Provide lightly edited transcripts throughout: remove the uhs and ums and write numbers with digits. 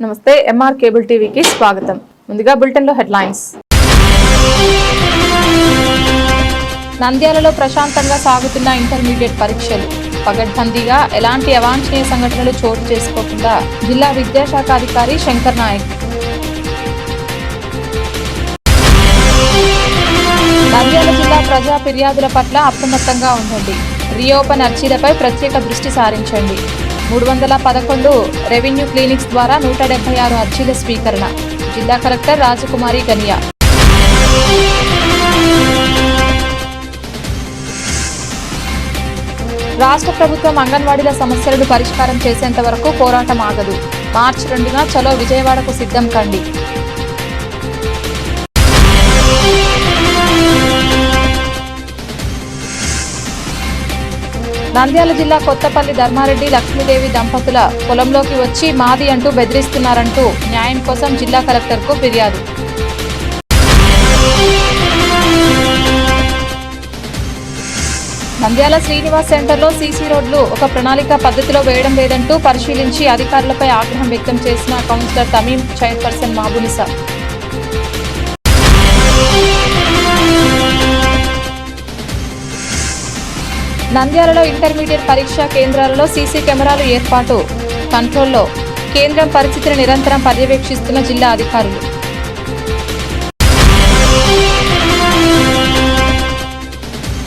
నమస్తే MR cable టీవీకి స్వాగతం. ముందుగా బులెటిన్లో హెడ్లైన్స్. నంద్యాలలో ప్రశాంతంగా సాగుతున్న ఇంటర్మీడియట్ పరీక్షలు. పగడ్బందీగా ఎలాంటి అవాంఛనీయ సంఘటనలు చోటు చేసుకోకుండా జిల్లా విద్యాశాఖ అధికారి శంకర్ నాయక్. నంద్యాల జిల్లా ప్రజా ఫిర్యాదుల పట్ల అప్రమత్తంగా ఉండండి. రీఓపెన్ అర్జీలపై ప్రత్యేక దృష్టి సారించండి. 311 రెవెన్యూ క్లినిక్స్ ద్వారా 176 అర్జీల స్వీకరణ. జిల్లా కలెక్టర్ రాజకుమారి గనియా. రాష్ట్ర ప్రభుత్వం అంగన్వాడీల సమస్యలను పరిష్కారం చేసేంత వరకు పోరాటం ఆగదు. మార్చి 2న చలో విజయవాడకు సిద్ధం కండి. నంద్యాల జిల్లా కొత్తపల్లి ధర్మారెడ్డి లక్ష్మీదేవి దంపతుల పొలంలోకి వచ్చి మాది అంటూ బెదిరిస్తున్నారంటూ న్యాయం కోసం జిల్లా కలెక్టర్కు ఫిర్యాదు. నంద్యాల శ్రీనివాస్ సెంటర్లో సీసీ రోడ్లు ఒక ప్రణాళిక పద్ధతిలో వేయడం లేదంటూ పరిశీలించి అధికారులపై ఆగ్రహం వ్యక్తం చేసిన కౌన్సిలర్ తమీం చైర్పర్సన్ మహబూనిసా. నంద్యాలలో ఇంటర్మీడియట్ పరీక్షా కేంద్రాలలో సీసీ కెమెరాలు ఏర్పాటు. కంట్రోల్లో కేంద్రం పరిస్థితిని నిరంతరం పర్యవేక్షిస్తున్న జిల్లా అధికారులు.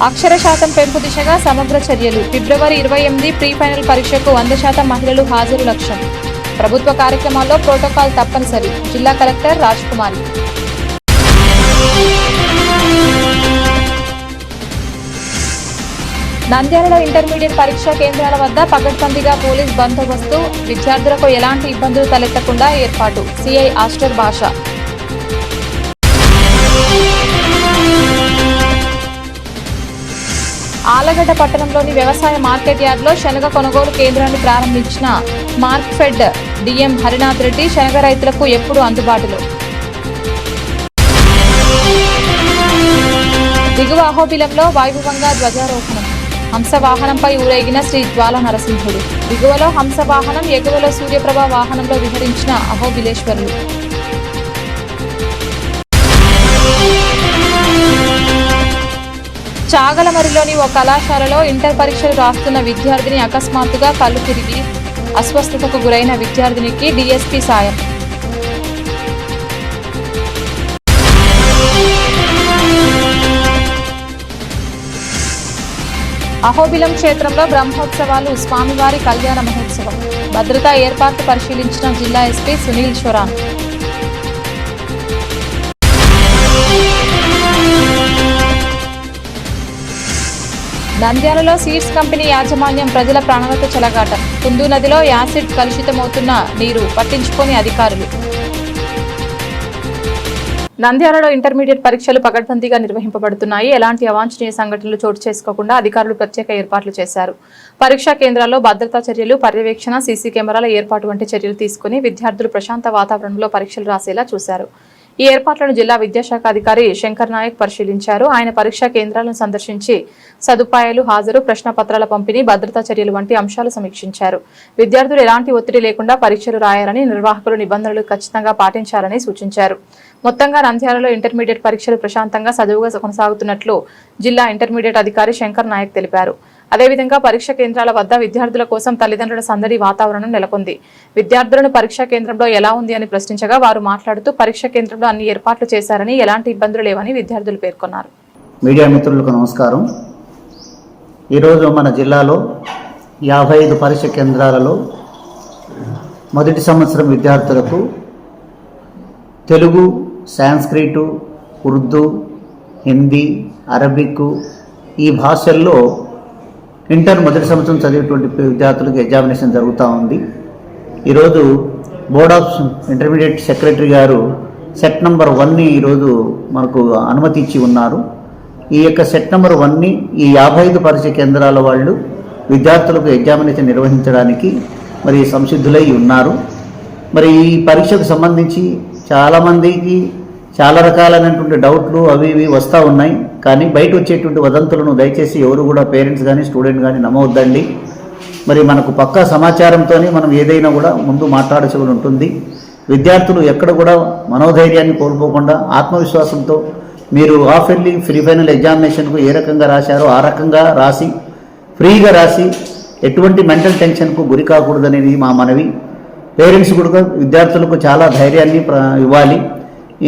అక్షర శాతం పెంపు దిశగా సమగ్ర చర్యలు. ఫిబ్రవరి 28 ప్రీ ఫైనల్ పరీక్షకు 100% మహిళలు హాజరు లక్ష్యం. ప్రభుత్వ కార్యక్రమాల్లో ప్రోటోకాల్ తప్పనిసరి. జిల్లా కలెక్టర్ రాజకుమారి. నంద్యాలలో ఇంటర్మీడియట్ పరీక్షా కేంద్రాల వద్ద పగడ్బందీగా పోలీస్ బందోబస్తు. విద్యార్థులకు ఎలాంటి ఇబ్బందులు తలెత్తకుండా ఏర్పాటు. సిఐ ఆస్టర్ భాష. ఆలగడ్డ పట్టణంలోని వ్యవసాయ మార్కెట్ యార్డ్లో శనగ కొనుగోలు కేంద్రాన్ని ప్రారంభించిన మార్క్ఫెడ్ డిఎం హరినాథ్ రెడ్డి శనగ రైతులకు ఎప్పుడూ అందుబాటులో. దిగువ అహోబిలంలో వైభవంగా ధ్వజారోహణం. హంసవాహనంపై ఊరేగిన శ్రీ జ్వాల నరసింహుడు. దిగువలో హంసవాహనం, ఎగువలో సూర్యప్రభ వాహనంలో విహరించిన అహోబిలేశ్వరులు. చాగలమరిలోని ఓ కళాశాలలో ఇంటర్ పరీక్షలు రాస్తున్న విద్యార్థిని అకస్మాత్తుగా కళ్ళు తిరిగి అస్వస్థతకు గురైన విద్యార్థినికి డీఎస్పీ సాయం. అహోబిలం క్షేత్రంలో బ్రహ్మోత్సవాలు, స్వామివారి కళ్యాణ మహోత్సవం. భద్రతా ఏర్పాట్లు పరిశీలించిన జిల్లా ఎస్పీ సునీల్ షొరాన్. నంద్యాలలో సీడ్స్ కంపెనీ యాజమాన్యం ప్రజల ప్రాణాలతో చెలగాటం. కుందు నదిలో యాసిడ్ కలుషితమవుతున్న నీరు పట్టించుకోని అధికారులు. నంద్యాలలో ఇంటర్మీడియట్ పరీక్షలు పగడ్బందీగా నిర్వహింపబడుతున్నాయి. ఎలాంటి అవాంఛనీయ సంఘటనలు చోటు చేసుకోకుండా అధికారులు ప్రత్యేక ఏర్పాట్లు చేశారు. పరీక్షా కేంద్రాల్లో భద్రతా చర్యలు, పర్యవేక్షణ, సీసీ కెమెరాల ఏర్పాటు వంటి చర్యలు తీసుకుని విద్యార్థులు ప్రశాంత వాతావరణంలో పరీక్షలు రాసేలా చూశారు. ఈ ఏర్పాట్లను జిల్లా విద్యాశాఖ అధికారి శంకర్ నాయక్ పరిశీలించారు. ఆయన పరీక్షా కేంద్రాలను సందర్శించి సదుపాయాలు, హాజరు, ప్రశ్నపత్రాల పంపిణీ, భద్రతా చర్యలు వంటి అంశాలు సమీక్షించారు. విద్యార్థులు ఎలాంటి ఒత్తిడి లేకుండా పరీక్షలు రాయాలని, నిర్వాహకులు నిబంధనలు ఖచ్చితంగా పాటించాలని సూచించారు. మొత్తంగా నంద్యాలలో ఇంటర్మీడియట్ పరీక్షలు ప్రశాంతంగా సజావుగా కొనసాగుతున్నట్లు జిల్లా ఇంటర్మీడియట్ అధికారి శంకర్ నాయక్ తెలిపారు. అదేవిధంగా పరీక్షా కేంద్రాల వద్ద విద్యార్థుల కోసం తల్లిదండ్రుల సందడి వాతావరణం నెలకొంది. విద్యార్థులను పరీక్షా కేంద్రంలో ఎలా ఉంది అని ప్రశ్నించగా వారు మాట్లాడుతూ పరీక్షా కేంద్రంలో అన్ని ఏర్పాట్లు చేశారని, ఎలాంటి ఇబ్బందులు లేవని విద్యార్థులు పేర్కొన్నారు. మీడియా మిత్రులకు నమస్కారం. ఈరోజు మన జిల్లాలో 55 పరీక్ష కేంద్రాలలో మొదటి సంవత్సరం విద్యార్థులకు తెలుగు, సాంస్క్రిటు, ఉర్దూ, హిందీ, అరబిక్ ఈ భాషల్లో ఇంటర్ మొదటి సంవత్సరం చదివేటువంటి విద్యార్థులకు ఎగ్జామినేషన్ జరుగుతూ ఉంది. ఈరోజు బోర్డ్ ఆఫ్ ఇంటర్మీడియట్ సెక్రటరీ గారు సెట్ నెంబర్ 1ని ఈరోజు మనకు అనుమతి ఇచ్చి ఉన్నారు. ఈ యొక్క సెట్ నెంబర్ 1ని ఈ 55 పరీక్ష కేంద్రాల వాళ్ళు విద్యార్థులకు ఎగ్జామినేషన్ నిర్వహించడానికి మరి సంసిద్ధులై ఉన్నారు. మరి ఈ పరీక్షకు సంబంధించి చాలామందికి చాలా రకాలైనటువంటి డౌట్లు అవి ఇవి వస్తూ ఉన్నాయి. కానీ బయట వచ్చేటువంటి వదంతులను దయచేసి ఎవరు కూడా పేరెంట్స్ కానీ స్టూడెంట్ కానీ నమ్మవద్దండి. మరి మనకు పక్కా సమాచారంతోనే మనం ఏదైనా కూడా ముందు మాట్లాడాల్సి ఉంటుంది. విద్యార్థులు ఎక్కడ కూడా మనోధైర్యాన్ని కోల్పోకుండా ఆత్మవిశ్వాసంతో మీరు హాఫ్ ఇయర్లీ ప్రీ ఫైనల్ ఎగ్జామినేషన్కు ఏ రకంగా రాశారో ఆ రకంగా రాసి ఫ్రీగా రాసి ఎటువంటి మెంటల్ టెన్షన్కు గురి కాకూడదనేది మా మనవి. పేరెంట్స్ కూడా విద్యార్థులకు చాలా ధైర్యాన్ని ఇవ్వాలి.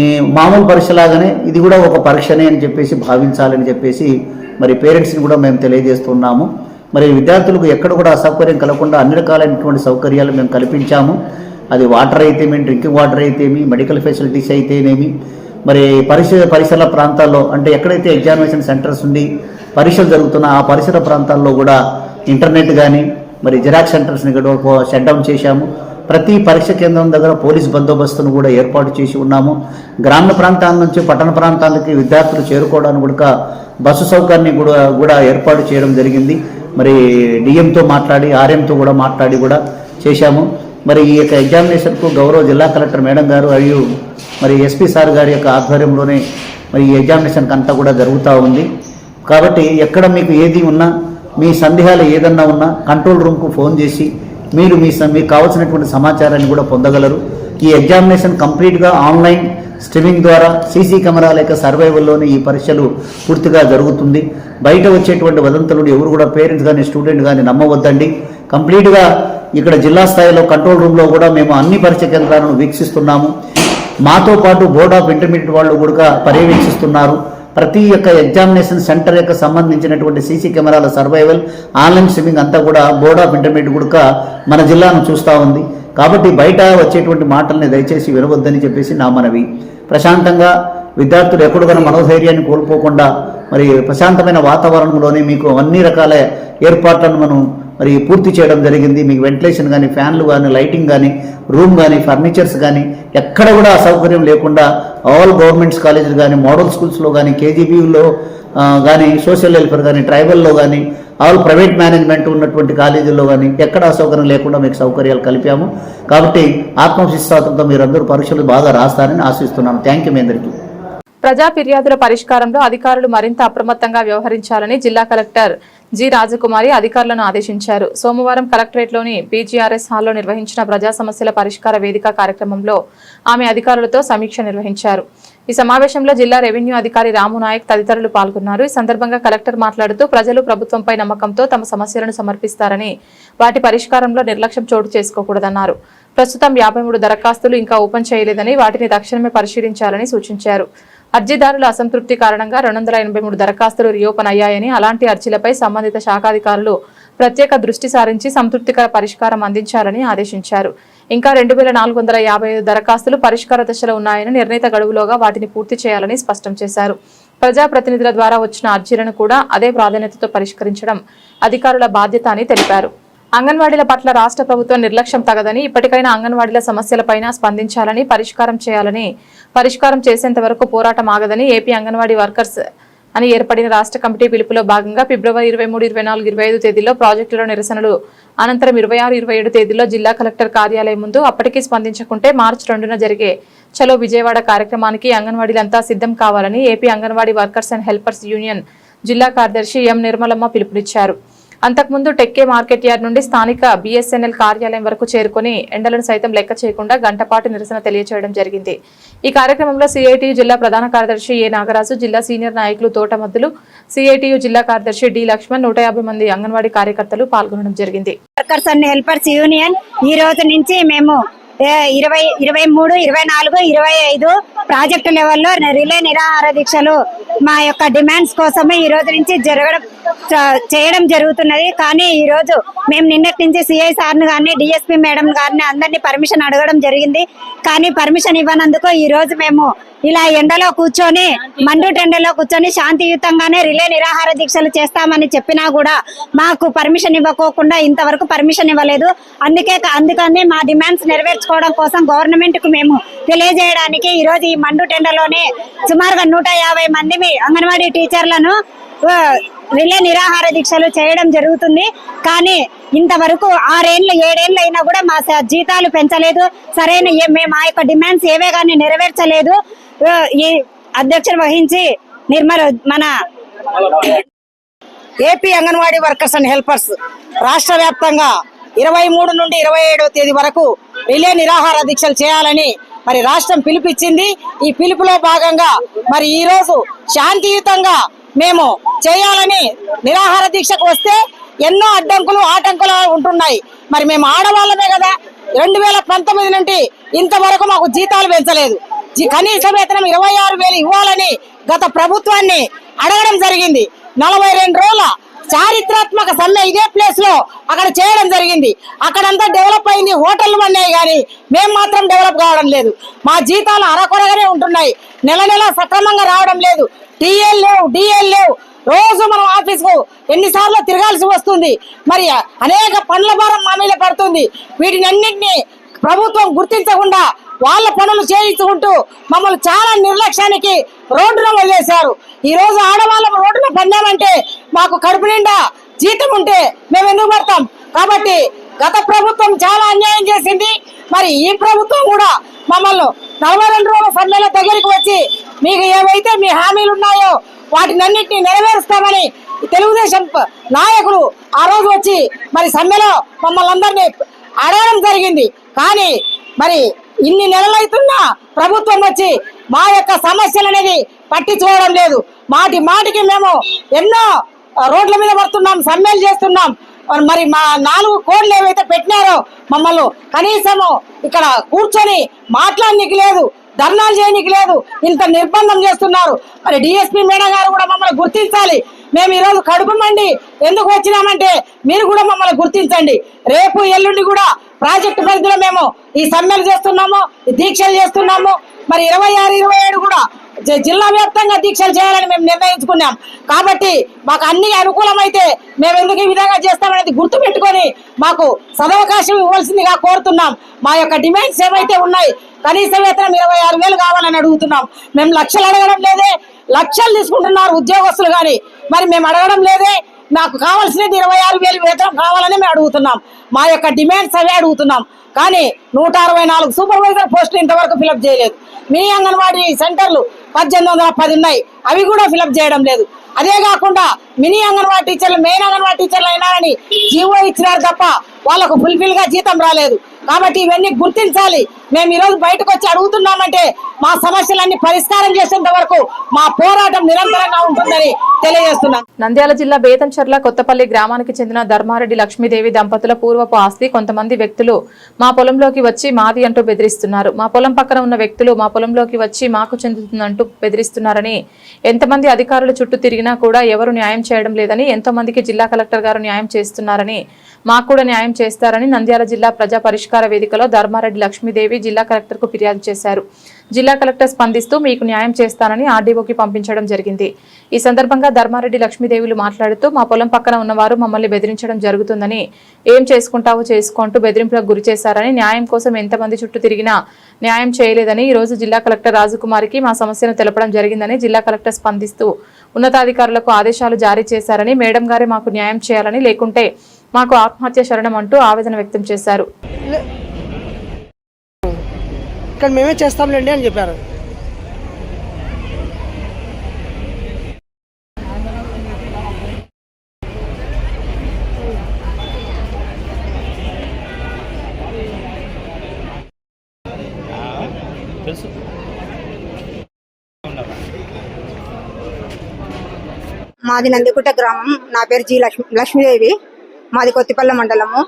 ఈ మామూలు పరీక్షలాగానే ఇది కూడా ఒక పరీక్షనే అని చెప్పేసి భావించాలని చెప్పేసి మరి పేరెంట్స్ని కూడా మేము తెలియజేస్తున్నాము. మరి విద్యార్థులకు ఎక్కడ కూడా అసౌకర్యం కలగకుండా అన్ని రకాలైనటువంటి సౌకర్యాలు మేము కల్పించాము. అది వాటర్ అయితేమి, డ్రింకింగ్ వాటర్ అయితేమి, మెడికల్ ఫెసిలిటీస్ అయితేనేమి, మరి పరిసర ప్రాంతాల్లో అంటే ఎక్కడైతే ఎగ్జామినేషన్ సెంటర్స్ ఉండి పరీక్షలు జరుగుతున్నా ఆ పరిసర ప్రాంతాల్లో కూడా ఇంటర్నెట్ కానీ మరి జిరాక్స్ సెంటర్స్ని కూడా షట్ డౌన్ చేశాము. ప్రతి పరీక్ష కేంద్రం దగ్గర పోలీస్ బందోబస్తును కూడా ఏర్పాటు చేసి ఉన్నాము. గ్రామీణ ప్రాంతాల నుంచి పట్టణ ప్రాంతాలకి విద్యార్థులు చేరుకోవడానికి కూడా బస్సు సౌకర్యాన్ని కూడా ఏర్పాటు చేయడం జరిగింది. మరి డిఎంతో మాట్లాడి ఆర్ఎంతో కూడా మాట్లాడి కూడా చేశాము. మరి ఈ యొక్క ఎగ్జామినేషన్కు గౌరవ జిల్లా కలెక్టర్ మేడం గారు మరియు మరి ఎస్పీ సార్ గారి యొక్క ఆధ్వర్యంలోనే మరి ఈ ఎగ్జామినేషన్కి అంతా కూడా జరుగుతూ ఉంది. కాబట్టి ఎక్కడ మీకు ఏది ఉన్నా మీ సందేహాలు ఏదన్నా ఉన్నా కంట్రోల్ రూమ్కు ఫోన్ చేసి మీరు మీకు కావాల్సినటువంటి సమాచారాన్ని కూడా పొందగలరు. ఈ ఎగ్జామినేషన్ కంప్లీట్గా ఆన్లైన్ స్ట్రీమింగ్ ద్వారా సీసీ కెమెరాల యొక్క సర్వైవల్లోనే ఈ పరీక్షలు పూర్తిగా జరుగుతుంది. బయట వచ్చేటువంటి వదంతులు ఎవరు కూడా పేరెంట్స్ కానీ స్టూడెంట్ కానీ నమ్మవద్దండి. కంప్లీట్గా ఇక్కడ జిల్లా స్థాయిలో కంట్రోల్ రూమ్లో కూడా మేము అన్ని పరీక్ష కేంద్రాలను వీక్షిస్తున్నాము. మాతో పాటు బోర్డ్ ఆఫ్ ఇంటర్మీడియట్ వాళ్ళు కూడా పర్యవేక్షిస్తున్నారు. ప్రతి యొక్క ఎగ్జామినేషన్ సెంటర్ యొక్క సంబంధించినటువంటి సీసీ కెమెరాల సర్వైవల్ ఆన్లైన్ స్ట్రీమింగ్ అంతా కూడా బోర్డ్ ఆఫ్ ఇంటర్మీడియట్ కూడా మన జిల్లాను చూస్తూ ఉంది. కాబట్టి బయట వచ్చేటువంటి మాటల్ని దయచేసి వినవద్దని చెప్పేసి నా మనవి. ప్రశాంతంగా విద్యార్థులు ఎక్కడికైనా మనోధైర్యాన్ని కోల్పోకుండా మరి ప్రశాంతమైన వాతావరణంలోనే మీకు అన్ని రకాల ఏర్పాట్లను మనం మరి పూర్తి చేయడం జరిగింది. మీకు వెంటిలేషన్ కానీ, ఫ్యాన్లు కానీ, లైటింగ్ కానీ, రూమ్ కానీ, ఫర్నిచర్స్ కానీ ఎక్కడ కూడా అసౌకర్యం లేకుండా ఆల్ గవర్నమెంట్స్ కాలేజీలు కానీ, మోడల్ స్కూల్స్లో కానీ, కేజీబీలో కానీ, సోషల్ వెల్ఫేర్ కానీ, ట్రైబల్లో కానీ, ఆల్ ప్రైవేట్ మేనేజ్మెంట్ ఉన్నటువంటి కాలేజీల్లో కానీ ఎక్కడ అసౌకర్యం లేకుండా మీకు సౌకర్యాలు కలిపాము. కాబట్టి ఆత్మవిశ్వాసంతో మీరందరూ పరీక్షలు బాగా రాస్తారని ఆశిస్తున్నాను. థ్యాంక్ యూ మీ అందరికీ. ప్రజా ఫిర్యాదుల పరిష్కారంలో అధికారులు మరింత అప్రమత్తంగా వ్యవహరించాలని జిల్లా కలెక్టర్ జి రాజకుమారి అధికారులను ఆదేశించారు. సోమవారం కలెక్టరేట్లోని పీజీఆర్ఎస్ హాల్లో నిర్వహించిన ప్రజా సమస్యల పరిష్కార వేదిక కార్యక్రమంలో ఆమె అధికారులతో సమీక్ష నిర్వహించారు. ఈ సమావేశంలో జిల్లా రెవెన్యూ అధికారి రాము నాయక్ తదితరులు పాల్గొన్నారు. ఈ సందర్భంగా కలెక్టర్ మాట్లాడుతూ ప్రజలు ప్రభుత్వంపై నమ్మకంతో తమ సమస్యలను సమర్పిస్తారని వాటి పరిష్కారంలో నిర్లక్ష్యం చోటు చేసుకోకూడదన్నారు. ప్రస్తుతం 53 దరఖాస్తులు ఇంకా ఓపెన్ చేయలేదని వాటిని తక్షణమే పరిశీలించాలని సూచించారు. అర్జీదారుల అసంతృప్తి కారణంగా 283 దరఖాస్తులు రీఓపెన్ అయ్యాయని, అలాంటి అర్జీలపై సంబంధిత శాఖాధికారులు ప్రత్యేక దృష్టి సారించి సంతృప్తికర పరిష్కారం అందించాలని ఆదేశించారు. ఇంకా 2455 దరఖాస్తులు పరిష్కార దశలో ఉన్నాయని, నిర్ణీత గడువులోగా వాటిని పూర్తి చేయాలని స్పష్టం చేశారు. ప్రజాప్రతినిధుల ద్వారా వచ్చిన అర్జీలను కూడా అదే ప్రాధాన్యతతో పరిష్కరించడం అధికారుల బాధ్యత అని తెలిపారు. అంగన్వాడీల పట్ల రాష్ట్ర ప్రభుత్వం నిర్లక్ష్యం తగదని, ఇప్పటికైనా అంగన్వాడీల సమస్యలపైన స్పందించాలని, పరిష్కారం చేసేంత వరకు పోరాటం ఆగదని ఏపీ అంగన్వాడీ వర్కర్స్ అని ఏర్పడిన రాష్ట్ర కమిటీ పిలుపులో భాగంగా ఫిబ్రవరి 23, 24, 25 తేదీల్లో ప్రాజెక్టుల నిరసనలు, అనంతరం 26, 27 తేదీల్లో జిల్లా కలెక్టర్ కార్యాలయం ముందు, అప్పటికీ స్పందించకుంటే మార్చి 2న జరిగే చలో విజయవాడ కార్యక్రమానికి అంగన్వాడీలంతా సిద్ధం కావాలని AP anganwadi workers and helpers union జిల్లా కార్యదర్శి ఎం నిర్మలమ్మ పిలుపునిచ్చారు. అంతకుముందు టెక్కే మార్కెట్ యార్డ్ నుండి స్థానిక బిఎస్ఎన్ఎల్ కార్యాలయం వరకు చేరుకుని ఎండలను సైతం లెక్క చేయకుండా గంటపాటు నిరసన తెలియజేయడం జరిగింది. ఈ కార్యక్రమంలో సిఐటియు జిల్లా ప్రధాన కార్యదర్శి ఏ నాగరాజు, జిల్లా సీనియర్ నాయకులు తోటమద్దులు, సిఐటియు జిల్లా కార్యదర్శి డి లక్ష్మణ్, 150 మంది అంగన్వాడీ కార్యకర్తలు పాల్గొనడం జరిగింది. వర్కర్స్ అండ్ హెల్పర్స్ యూనియన్ ఈ రోజు నుంచి మేము 23, 24, 25 ప్రాజెక్టు లెవెల్లో రిలే నిరాహార దీక్షలు మా యొక్క డిమాండ్స్ కోసమే ఈ రోజు నుంచి చేయడం జరుగుతున్నది. కానీ ఈ రోజు మేము నిన్నటి నుంచి సిఐ సార్ను కానీ, డిఎస్పీ మేడం గారిని అందరినీ పర్మిషన్ అడగడం జరిగింది. కానీ పర్మిషన్ ఇవ్వనందుకు ఈ రోజు మేము ఇలా ఎండలో కూర్చొని, మండుటెండలో కూర్చొని శాంతియుతంగానే రిలే నిరాహార దీక్షలు చేస్తామని చెప్పినా కూడా మాకు పర్మిషన్ ఇవ్వకోకుండా ఇంతవరకు పర్మిషన్ ఇవ్వలేదు. అందుకని మా డిమాండ్స్ నెరవేర్చుకోవడం కోసం గవర్నమెంట్ కు మేము తెలియజేయడానికి ఈ రోజు ఈ మండుటెండలోనే సుమారుగా 150 మంది అంగన్వాడీ టీచర్లను రిలే నిరాహార దీక్షలు చేయడం జరుగుతుంది. కానీ ఇంతవరకు 6 ఏళ్ళు 7 ఏళ్ళు అయినా కూడా మా జీతాలు పెంచలేదు, సరైన మా యొక్క డిమాండ్స్ ఏవే కానీ నెరవేర్చలేదు. ఈ అధ్యక్షత వహించి మన AP anganwadi workers and helpers రాష్ట్ర వ్యాప్తంగా 23 నుండి 27వ తేదీ వరకు రిలే నిరాహార దీక్షలు చేయాలని మరి రాష్ట్రం పిలుపిచ్చింది. ఈ పిలుపులో భాగంగా మరి ఈ రోజు శాంతియుతంగా మేము చేయాలని నిరాహార దీక్షకు వస్తే ఎన్నో ఆటంకులు ఉంటున్నాయి. మరి మేము ఆడవాళ్ళమే కదా, 2019 నుండి ఇంతవరకు మాకు జీతాలు పెంచలేదు. కనీస వేతనం 26,000 ఇవ్వాలని గత ప్రభుత్వాన్ని అడగడం జరిగింది. 42 రోజుల చారిత్రాత్మక సమ్మె ఇదే ప్లేస్ లో అక్కడ చేయడం జరిగింది. అక్కడంతా డెవలప్ అయింది, హోటళ్లు పడినాయి, కానీ మేము మాత్రం డెవలప్ కావడం లేదు. మా జీతాలు అరకొరగానే ఉంటున్నాయి, నెల సక్రమంగా రావడం లేదు. టీఎల్ లేవు, డిఎల్ లేవు. రోజు మనం ఆఫీస్కు ఎన్నిసార్లు తిరగాల్సి వస్తుంది. మరి అనేక పనుల భారం మా మీద పడుతుంది. వీటిని అన్నింటినీ ప్రభుత్వం గుర్తించకుండా వాళ్ళ పనులు చేయించుకుంటూ మమ్మల్ని చాలా నిర్లక్ష్యానికి రోడ్డున వదిలేశారు. ఈ రోజు ఆడవాళ్ళం రోడ్డున పడినామంటే మాకు కడుపు నిండా జీతం ఉంటే మేము ఎందుకు పడతాం? కాబట్టి గత ప్రభుత్వం చాలా అన్యాయం చేసింది. మరి ఈ ప్రభుత్వం కూడా మమ్మల్ని 42 రోజుల సమ్మెల దగ్గరికి వచ్చి మీకు ఏవైతే మీ హామీలు ఉన్నాయో వాటిని అన్నింటినీ నెరవేరుస్తామని తెలుగుదేశం నాయకులు ఆ రోజు వచ్చి మరి సమ్మెలో మమ్మల్ని అందరినీ అడగడం జరిగింది. కానీ మరి ఇన్ని నెలలైతున్నా ప్రభుత్వం వచ్చి మా యొక్క సమస్యలు అనేది పట్టించుకోవడం లేదు. మాటికి మేము ఎన్నో రోడ్ల మీద పడుతున్నాం, సమ్మెలు చేస్తున్నాం. మరి మా 4 కోడ్లు ఏవైతే పెట్టినారో మమ్మల్ని కనీసము ఇక్కడ కూర్చొని మాట్లాడనీకి లేదు, ధర్నాలు చేయనీకి లేదు. ఇంత నిర్బంధం చేస్తున్నారు. మరి డిఎస్పీ మేడం గారు కూడా మమ్మల్ని గుర్తించాలి. మేము ఈరోజు కడుపు మండి ఎందుకు వచ్చినామంటే మీరు కూడా మమ్మల్ని గుర్తించండి. రేపు ఎల్లుండి కూడా ప్రాజెక్టు పరిధిలో మేము ఈ సమ్మెలు చేస్తున్నాము, ఈ దీక్షలు చేస్తున్నాము. మరి 26, 27 కూడా జిల్లా వ్యాప్తంగా దీక్షలు చేయాలని మేము నిర్ణయించుకున్నాం. కాబట్టి మాకు అన్ని అనుకూలమైతే మేము ఎందుకు ఈ విధంగా చేస్తామనేది గుర్తు పెట్టుకొని మాకు సదవకాశం ఇవ్వాల్సిందిగా కోరుతున్నాం. మా యొక్క డిమాండ్స్ ఏవైతే ఉన్నాయి, కనీస వేతనం 26,000 కావాలని అడుగుతున్నాం. మేము లక్షలు అడగడం లేదే, లక్షలు తీసుకుంటున్నారు ఉద్యోగస్తులు, కానీ మరి మేము అడగడం లేదే. నాకు కావాల్సినది 26,000 వేతనం కావాలని మేము అడుగుతున్నాం. మా యొక్క డిమాండ్స్ అవే అడుగుతున్నాం. కానీ 164 సూపర్వైజర్ పోస్టులు ఇంతవరకు ఫిలప్ చేయలేదు. మీ అంగన్వాడీ సెంటర్లు 1810 ఉన్నాయి, అవి కూడా ఫిలప్ చేయడం లేదు. అదే కాకుండా మినీ అంగన్వాడీ టీచర్లు, మెయిన్ అంగన్వాడీ టీచర్లు అయినారని జీవో ఇచ్చినారు తప్ప వాళ్ళకు ఫుల్ఫిల్ గా జీతం రాలేదు. కాబట్టి ఇవన్నీ గుర్తించాలి. మేము ఈరోజు బయటకు వచ్చి అడుగుతున్నామంటే మా సమస్యలన్నీ పరిష్కారం చేసేంత వరకు మా పోరాటం నిరంతరంగా ఉంటుందని తెలియజేస్తున్నాం. నంద్యాల జిల్లా బేతంచెర్ల కొత్తపల్లి గ్రామానికి చెందిన ధర్మారెడ్డి లక్ష్మీదేవి దంపతుల పూర్వపు ఆస్తి కొంతమంది వ్యక్తులు మా పొలంలోకి వచ్చి మాది అంటూ బెదిరిస్తున్నారు. మా పొలం పక్కన ఉన్న వ్యక్తులు మా పొలంలోకి వచ్చి మాకు చెందుతుందంటూ బెదిరిస్తున్నారని, ఎంతమంది అధికారులు చుట్టూ తిరిగినా కూడా ఎవరు న్యాయం చేయడం లేదని, ఎంతో మందికి జిల్లా కలెక్టర్ గారు న్యాయం చేస్తున్నారని, మాకు కూడా న్యాయం చేస్తారని నంద్యాల జిల్లా ప్రజా పరిష్కార వేదికలో ధర్మారెడ్డి లక్ష్మీదేవి జిల్లా కలెక్టర్ కు ఫిర్యాదు చేశారు. జిల్లా కలెక్టర్ స్పందిస్తూ మీకు న్యాయం చేస్తానని ఆర్డీఓకి పంపించడం జరిగింది. ఈ సందర్భంగా ధర్మారెడ్డి లక్ష్మీదేవులు మాట్లాడుతూ మా పొలం పక్కన ఉన్నవారు మమ్మల్ని బెదిరించడం జరుగుతుందని, ఏం చేసుకుంటావో చేసుకుంటూ బెదిరింపులకు గురి చేశారని, న్యాయం కోసం ఎంతమంది చుట్టూ తిరిగినా న్యాయం చేయలేదని, ఈ రోజు జిల్లా కలెక్టర్ రాజకుమారికి మా సమస్యను తెలపడం జరిగిందని జిల్లా కలెక్టర్ స్పందిస్తూ ఉన్నతాధికారులకు ఆదేశాలు జారీ చేశారని, మేడం గారే మాకు న్యాయం చేయాలని, లేకుంటే మాకు ఆత్మహత్య శరణం అంటూ ఆవేదన వ్యక్తం చేశారు. ఇక్కడ మేమే చేస్తాంలేండి అని చెప్పారు. మాది నందిగుట్ట గ్రామం. నా పేరు జి లక్ష్మీదేవి. మాది కొత్తిపల్లి మండలము.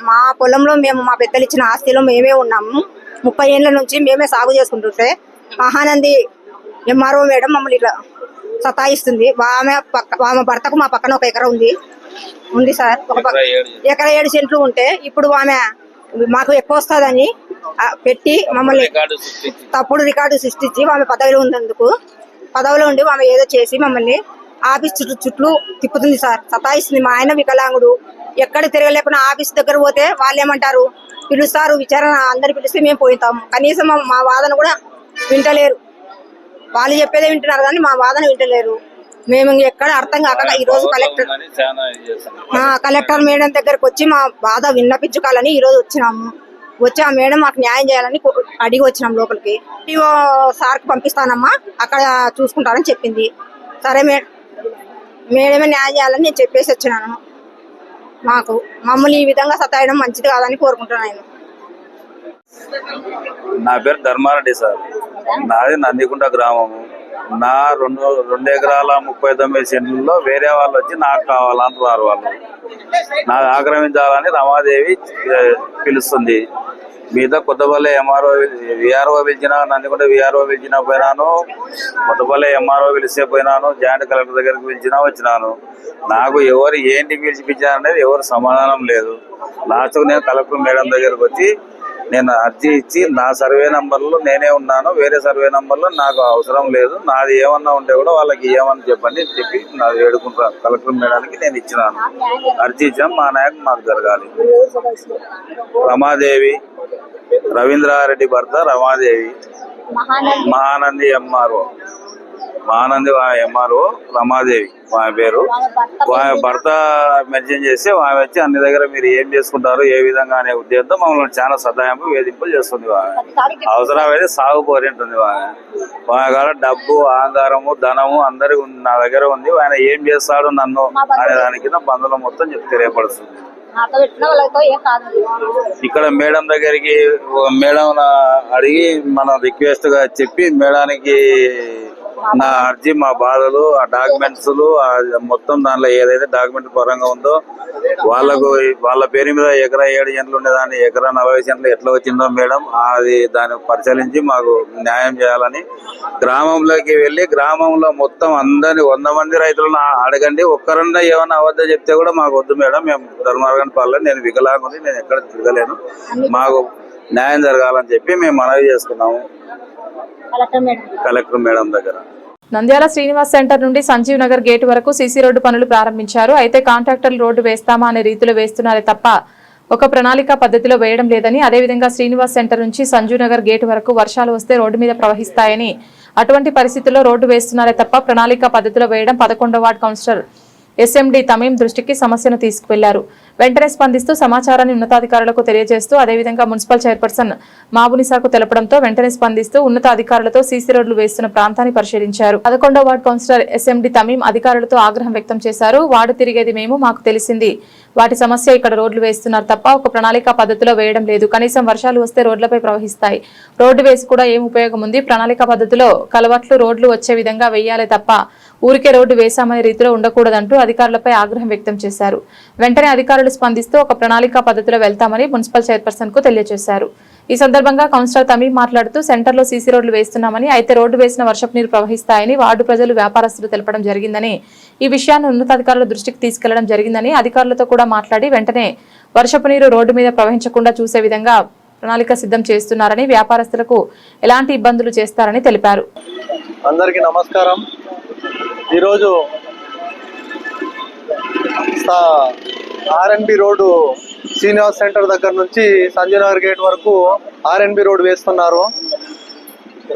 మా పొలంలో మేము మా పెద్దలు ఇచ్చిన ఆస్తిలో మేమే ఉన్నాము. 30 ఏళ్ల నుంచి మేమే సాగు చేసుకుంటుంటే మహానంది ఎంఆర్ఓ మేడం మమ్మల్ని ఇట్లా సతాయిస్తుంది. ఆమె భర్తకు మా పక్కన 1 ఎకరా ఉంది సార్. 1 ఎకరా 7 సెంట్లు ఉంటే ఇప్పుడు ఆమె మాకు ఎక్కువ వస్తుందని పెట్టి మమ్మల్ని తప్పుడు రికార్డు సృష్టించి ఆమె పదవిలో ఉండి ఆమె ఏదో చేసి మమ్మల్ని ఆఫీస్ చుట్టూ తిప్పుతుంది సార్, సతాయిస్తుంది. మా ఆయన వికలాంగుడు, ఎక్కడ తిరగలేకుండా ఆఫీస్ దగ్గర పోతే వాళ్ళు ఏమంటారు, పిలుస్తారు విచారణ, అందరు పిలిస్తే మేము పోతాము. కనీసం మా వాదన కూడా వింటలేరు. వాళ్ళు చెప్పేదే వింటున్నారు కానీ మా వాదన వింటలేరు. మేము ఎక్కడ అర్థం కాక ఈ రోజు కలెక్టర్ మేడం దగ్గరకు వచ్చి మా బాధ విన్నపించుకోవాలని ఈ రోజు వచ్చినాము. వచ్చి ఆ మేడం మాకు న్యాయం చేయాలని అడిగి వచ్చినాం లోపలికి. సార్కి పంపిస్తానమ్మా, అక్కడ చూసుకుంటారని చెప్పింది. సరే మేడమే న్యాయం చేయాలని నేను చెప్పేసి వచ్చినాను. మమ్మల్ని ఈ విధంగా సతాయడం మంచిది కాదని కోరుకుంటున్నాను. నా పేరు ధర్మారెడ్డి సార్. నాది నందికుంట గ్రామము. నా 2 ఎకరాల 39 సెంట్లలో వేరే వాళ్ళు వచ్చి నాకు కావాలంటున్నారు. వాళ్ళు నాకు ఆక్రమించాలని రమాదేవి పిలుస్తుంది. మీద కొత్తపల్లి విఆర్ఓ పిలిచిన, నందికుంట విఆర్ఓ పిలిచిన పోయినాను, కొత్తపల్లి ఎంఆర్ఓ పిలిస్తే పోయినాను, జాయింట్ కలెక్టర్ దగ్గరికి పిలిచినా వచ్చినాను. నాకు ఎవరు ఏంటి పిలిచిపించారనేది ఎవరు సమాధానం లేదు. లాస్ట్కు నేను కలెక్టర్ మేడం దగ్గరకు వచ్చి నేను అర్జీ ఇచ్చి నా సర్వే నంబర్లో నేనే ఉన్నాను, వేరే సర్వే నంబర్లో నాకు అవసరం లేదు, నాది ఏమన్నా ఉంటే కూడా వాళ్ళకి ఏమని చెప్పండి చెప్పి నాది వేడుకుంటాను. కలెక్టర్ మేడానికి నేను ఇచ్చినాను, అర్జీ ఇచ్చాను. మా నాయకు మాకు జరగాలి. రమాదేవి, రవీంద్రారెడ్డి భర్త రమాదేవి, మహానంది ఎంఆర్ఓ రమాదేవి ఆమె పేరు. ఆమె భర్త మెన్షన్ చేసి ఆమె వచ్చి అన్ని దగ్గర మీరు ఏం చేసుకుంటారు ఏ విధంగా అనే ఉద్దేశంతో మమ్మల్ని చాలా సదాయింపు వేధింపులు చేస్తుంది. ఆమె అవసరమైతే సాగు కోరింటుంది. ఆమె కాడ డబ్బు, అహంకారము, ధనము అందరికి నా దగ్గర ఉంది. ఆయన ఏం చేస్తాడు నన్ను అనే దాని కింద బంధువులు మొత్తం తెలియపడుతుంది. ఇక్కడ మేడం దగ్గరికి మేడం అడిగి మనం రిక్వెస్ట్ గా చెప్పి మేడానికి నా అర్జీ, మా బాధలు, ఆ డాక్యుమెంట్స్ మొత్తం దాంట్లో ఏదైతే డాక్యుమెంట్ పరంగా ఉందో వాళ్ళ పేరు మీద ఎకరా 7 సెంట్లు ఉండేదాన్ని ఎకరా 40 సెంట్లు ఎట్లా వచ్చిందో మేడం అది దాన్ని పరిశీలించి మాకు న్యాయం చేయాలని గ్రామంలోకి వెళ్ళి గ్రామంలో మొత్తం అందరినీ 100 మంది రైతులను అడగండి. ఒక్కరన్నా ఏమన్నా అవద్ద చెప్తే కూడా మాకు వద్దు మేడం, మేము ధర్మార్గన్ పాలన, నేను వికలాంగుని, నేను ఎక్కడ తిరగలేను, మాకు న్యాయం జరగాలని చెప్పి మేము మనవి చేసుకున్నాము కలెక్టర్ మేడం దగ్గర. నంద్యాల శ్రీనివాస్ సెంటర్ నుండి సంజీవ్ నగర్ గేట్ వరకు సీసీ రోడ్డు పనులు ప్రారంభించారు. అయితే కాంట్రాక్టర్లు రోడ్డు వేస్తామా అనే రీతిలో వేస్తున్నారే తప్ప ఒక ప్రణాళిక పద్ధతిలో వేయడం లేదని, అదేవిధంగా శ్రీనివాస్ సెంటర్ నుంచి సంజీవ్ నగర్ గేట్ వరకు వర్షాలు వస్తే రోడ్డు మీద ప్రవహిస్తాయని, అటువంటి పరిస్థితుల్లో రోడ్డు వేస్తున్నారే తప్ప ప్రణాళిక పద్ధతిలో వేయడం 11వ వార్డు కౌన్సిలర్ ఎస్ఎండి తమీం దృష్టికి సమస్యను తీసుకువెళ్లారు. వెంటనే స్పందిస్తూ సమాచారాన్ని ఉన్నతాధికారులకు తెలియజేస్తూ అదేవిధంగా మున్సిపల్ చైర్పర్సన్ మాబునిసాకు తెలపడంతో వెంటనే స్పందిస్తూ ఉన్నతాధికారులతో సీసీ రోడ్లు వేస్తున్న ప్రాంతాన్ని పరిశీలించారు. 11వ వార్డు కౌన్సిలర్ ఎస్ఎండి తమీం అధికారులతో ఆగ్రహం వ్యక్తం చేశారు. వార్డు తిరిగేది మేము, మాకు తెలిసింది వాటి సమస్య, ఇక్కడ రోడ్లు వేస్తున్నారు తప్ప ఒక ప్రణాళిక పద్ధతిలో వేయడం లేదు. కనీసం వర్షాలు వస్తే రోడ్లపై ప్రవహిస్తాయి, రోడ్డు వేసి కూడా ఏం ఉపయోగం ఉంది? ప్రణాళిక పద్ధతిలో కలవట్లు రోడ్లు వచ్చే విధంగా వేయాలే తప్ప ఊరికే రోడ్డు వేశామనే రీతిలో ఉండకూడదంటూ అధికారులపై ఆగ్రహం వ్యక్తం చేశారు. వెంటనే అధికారులు స్పందిస్తూ ఒక ప్రణాళిక పద్ధతిలో వెళ్తామని మున్సిపల్ చైర్పర్సన్ కు తెలియజేశారు. ఈ సందర్భంగా కౌన్సిలర్ తమీం మాట్లాడుతూ సెంటర్లో సీసీ రోడ్లు వేస్తున్నామని, అయితే రోడ్డు వేసిన వర్షపు నీరు ప్రవహిస్తాయని వార్డు ప్రజలు, వ్యాపారస్తులు తెలపడం జరిగిందని, ఈ విషయాన్ని ఉన్నతాధికారుల దృష్టికి తీసుకెళ్లడం జరిగిందని, అధికారులతో కూడా మాట్లాడి వెంటనే వర్షపు నీరు రోడ్డు మీద ప్రవహించకుండా చూసే విధంగా ప్రణాళిక సిద్ధం చేస్తున్నారని, వ్యాపారస్తులకు ఎలాంటి ఇబ్బందులు చేస్తారని తెలిపారు. అందరికీ నమస్కారం. ఈరోజు ఆర్ఎన్బి రోడ్డు శ్రీనివాస్ సెంటర్ దగ్గర నుంచి సంజయ్ నగర్ గేట్ వరకు ఆర్ఎన్బి రోడ్ వేస్తున్నారు.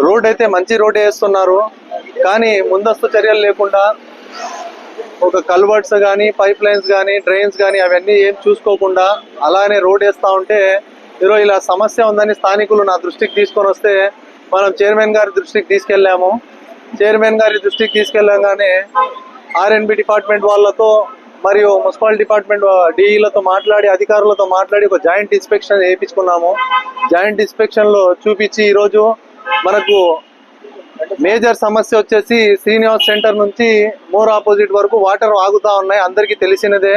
రోడ్ అయితే మంచి రోడ్ వేస్తున్నారు, కానీ ముందస్తు చర్యలు లేకుండా ఒక కల్వర్ట్స్ కానీ, పైప్ లైన్స్ కానీ, డ్రైన్స్ కానీ అవన్నీ ఏం చూసుకోకుండా అలానే రోడ్ వేస్తూ ఉంటే ఈరోజు ఇలా సమస్య ఉందని స్థానికులు నా దృష్టికి తీసుకొని వస్తే మనం చైర్మన్ గారి దృష్టికి తీసుకెళ్ళాము. చైర్మన్ గారి దృష్టికి తీసుకెళ్ళగానే ఆర్ఎన్బి డిపార్ట్మెంట్ వాళ్ళతో మరియు మున్సిపల్ డిపార్ట్మెంట్ డిఈలతో మాట్లాడి, అధికారులతో మాట్లాడి ఒక జాయింట్ ఇన్స్పెక్షన్ వేయించుకున్నాము. జాయింట్ ఇన్స్పెక్షన్లో చూపించి ఈరోజు మనకు మేజర్ సమస్య వచ్చేసి శ్రీనివాస్ సెంటర్ నుంచి మోర్ ఆపోజిట్ వరకు వాటర్ ఆగుతూ ఉన్నాయి. అందరికీ తెలిసినదే.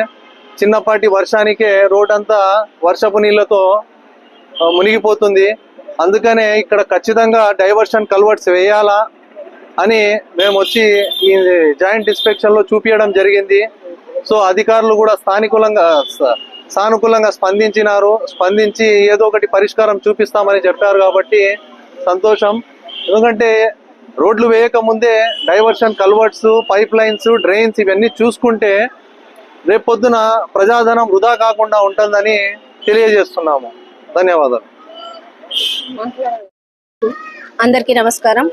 చిన్నపాటి వర్షానికే రోడ్ అంతా వర్షపు నీళ్లతో మునిగిపోతుంది. అందుకనే ఇక్కడ ఖచ్చితంగా డైవర్షన్ కల్వర్ట్స్ వేయాలా అని మేము వచ్చి ఈ జాయింట్ ఇన్స్పెక్షన్లో చూపించడం జరిగింది. సో అధికారులు కూడా సానుకూలంగా స్పందించి ఏదో ఒకటి పరిష్కారం చూపిస్తామని చెప్పారు కాబట్టి సంతోషం. ఎందుకంటే రోడ్లు వేయక ముందే diversion culverts, pipe lines, drains ఇవన్నీ చూసుకుంటే రేపొద్దున ప్రజాధనం వృధా కాకుండా ఉంటుందని తెలియజేస్తున్నాము. ధన్యవాదాలు. అందరికీ నమస్కారం.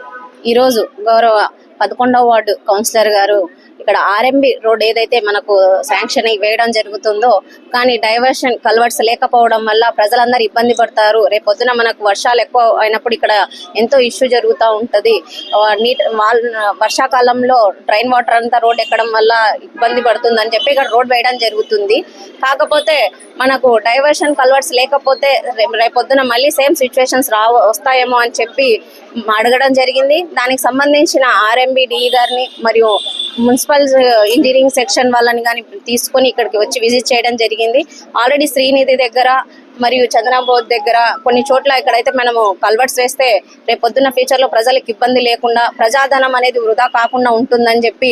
ఈరోజు గౌరవ 11వ వార్డు కౌన్సిలర్ గారు ఇక్కడ ఆర్ఎంబి రోడ్ ఏదైతే మనకు శాంక్షన్ వేయడం జరుగుతుందో కానీ డైవర్షన్ కల్వర్ట్స్ లేకపోవడం వల్ల ప్రజలందరూ ఇబ్బంది పడతారు. రేపొద్దున మనకు వర్షాలు ఎక్కువ అయినప్పుడు ఇక్కడ ఎంతో ఇష్యూ జరుగుతూ ఉంటది. వర్షాకాలంలో డ్రైన్ వాటర్ అంతా రోడ్ ఎక్కడం వల్ల ఇబ్బంది పడుతుంది అని చెప్పి ఇక్కడ రోడ్ వేయడం జరుగుతుంది. కాకపోతే మనకు డైవర్షన్ కల్వర్ట్స్ లేకపోతే రేపొద్దున మళ్ళీ సేమ్ సిచ్యువేషన్స్ వస్తాయేమో అని చెప్పి అడగడం జరిగింది. దానికి సంబంధించిన ఆర్ఎంబి డిఈ గారిని మరియు మున్సిపల్ ఇంజనీరింగ్ సెక్షన్ వాళ్ళని కానీ తీసుకొని ఇక్కడికి వచ్చి విజిట్ చేయడం జరిగింది. ఆల్రెడీ శ్రీనిధి దగ్గర మరియు చంద్రబోధ్ దగ్గర కొన్ని చోట్ల ఇక్కడైతే మనము కల్వర్ట్స్ వేస్తే రేపొద్దున ఫ్యూచర్ లో ప్రజలకు ఇబ్బంది లేకుండా ప్రజాధనం అనేది వృధా కాకుండా ఉంటుందని చెప్పి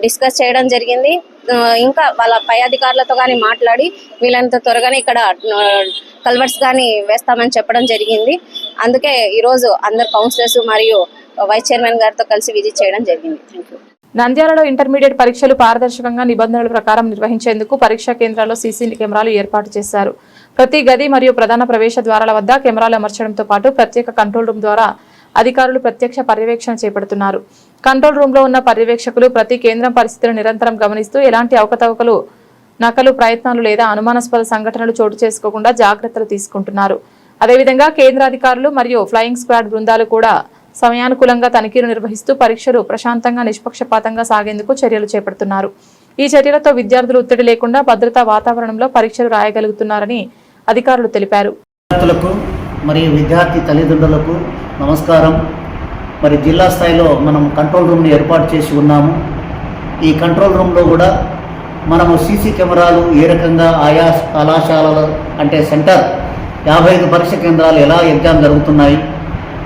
డిస్కస్ చేయడం జరిగింది. ఇంకా వాళ్ళ పై అధికారులతో కానీ మాట్లాడి వీళ్ళంత త్వరగానే ఇక్కడ కల్వర్ట్స్ కానీ వేస్తామని చెప్పడం జరిగింది. అందుకే ఈరోజు అందరు కౌన్సిలర్స్ మరియు వైస్ చైర్మన్ గారితో కలిసి విజిట్ చేయడం జరిగింది. Thank you. నంద్యాలలో ఇంటర్మీడియట్ పరీక్షలు పారదర్శకంగా నిబంధనల ప్రకారం నిర్వహించేందుకు పరీక్షా కేంద్రాల్లో సీసీ కెమెరాలు ఏర్పాటు చేశారు. ప్రతి గది మరియు ప్రధాన ప్రవేశ ద్వారాల వద్ద కెమెరాలు అమర్చడంతో పాటు ప్రత్యేక కంట్రోల్ రూమ్ ద్వారా అధికారులు ప్రత్యక్ష పర్యవేక్షణ చేపడుతున్నారు. కంట్రోల్ రూమ్ లో ఉన్న పర్యవేక్షకులు ప్రతి కేంద్రం పరిస్థితులను నిరంతరం గమనిస్తూ ఎలాంటి అవకతవకలు, నకలు ప్రయత్నాలు లేదా అనుమానాస్పద సంఘటనలు చోటు చేసుకోకుండా జాగ్రత్తలు తీసుకుంటున్నారు. అదేవిధంగా కేంద్రాధికారులు మరియు ఫ్లయింగ్ స్క్వాడ్ బృందాలు కూడా సమయానుకూలంగా తనిఖీలు నిర్వహిస్తూ పరీక్షలు ప్రశాంతంగా నిష్పక్షపాతంగా సాగేందుకు చర్యలు చేపడుతున్నారు. ఈ చర్యలతో విద్యార్థులు ఒత్తిడి లేకుండా భద్రతా వాతావరణంలో పరీక్షలు రాయగలుగుతున్నారని అధికారులు తెలిపారు. విద్యార్థులకు మరియు విద్యార్థి తల్లిదండ్రులకు నమస్కారం. మరి జిల్లా స్థాయిలో మనం కంట్రోల్ రూమ్ని ఏర్పాటు చేసి ఉన్నాము. ఈ కంట్రోల్ రూమ్లో కూడా మనము సీసీ కెమెరాలు ఏ రకంగా ఆయా కళాశాలలు అంటే సెంటర్ 55 పరీక్ష కేంద్రాలు ఎలా ఎగ్జామ్ జరుగుతున్నాయి,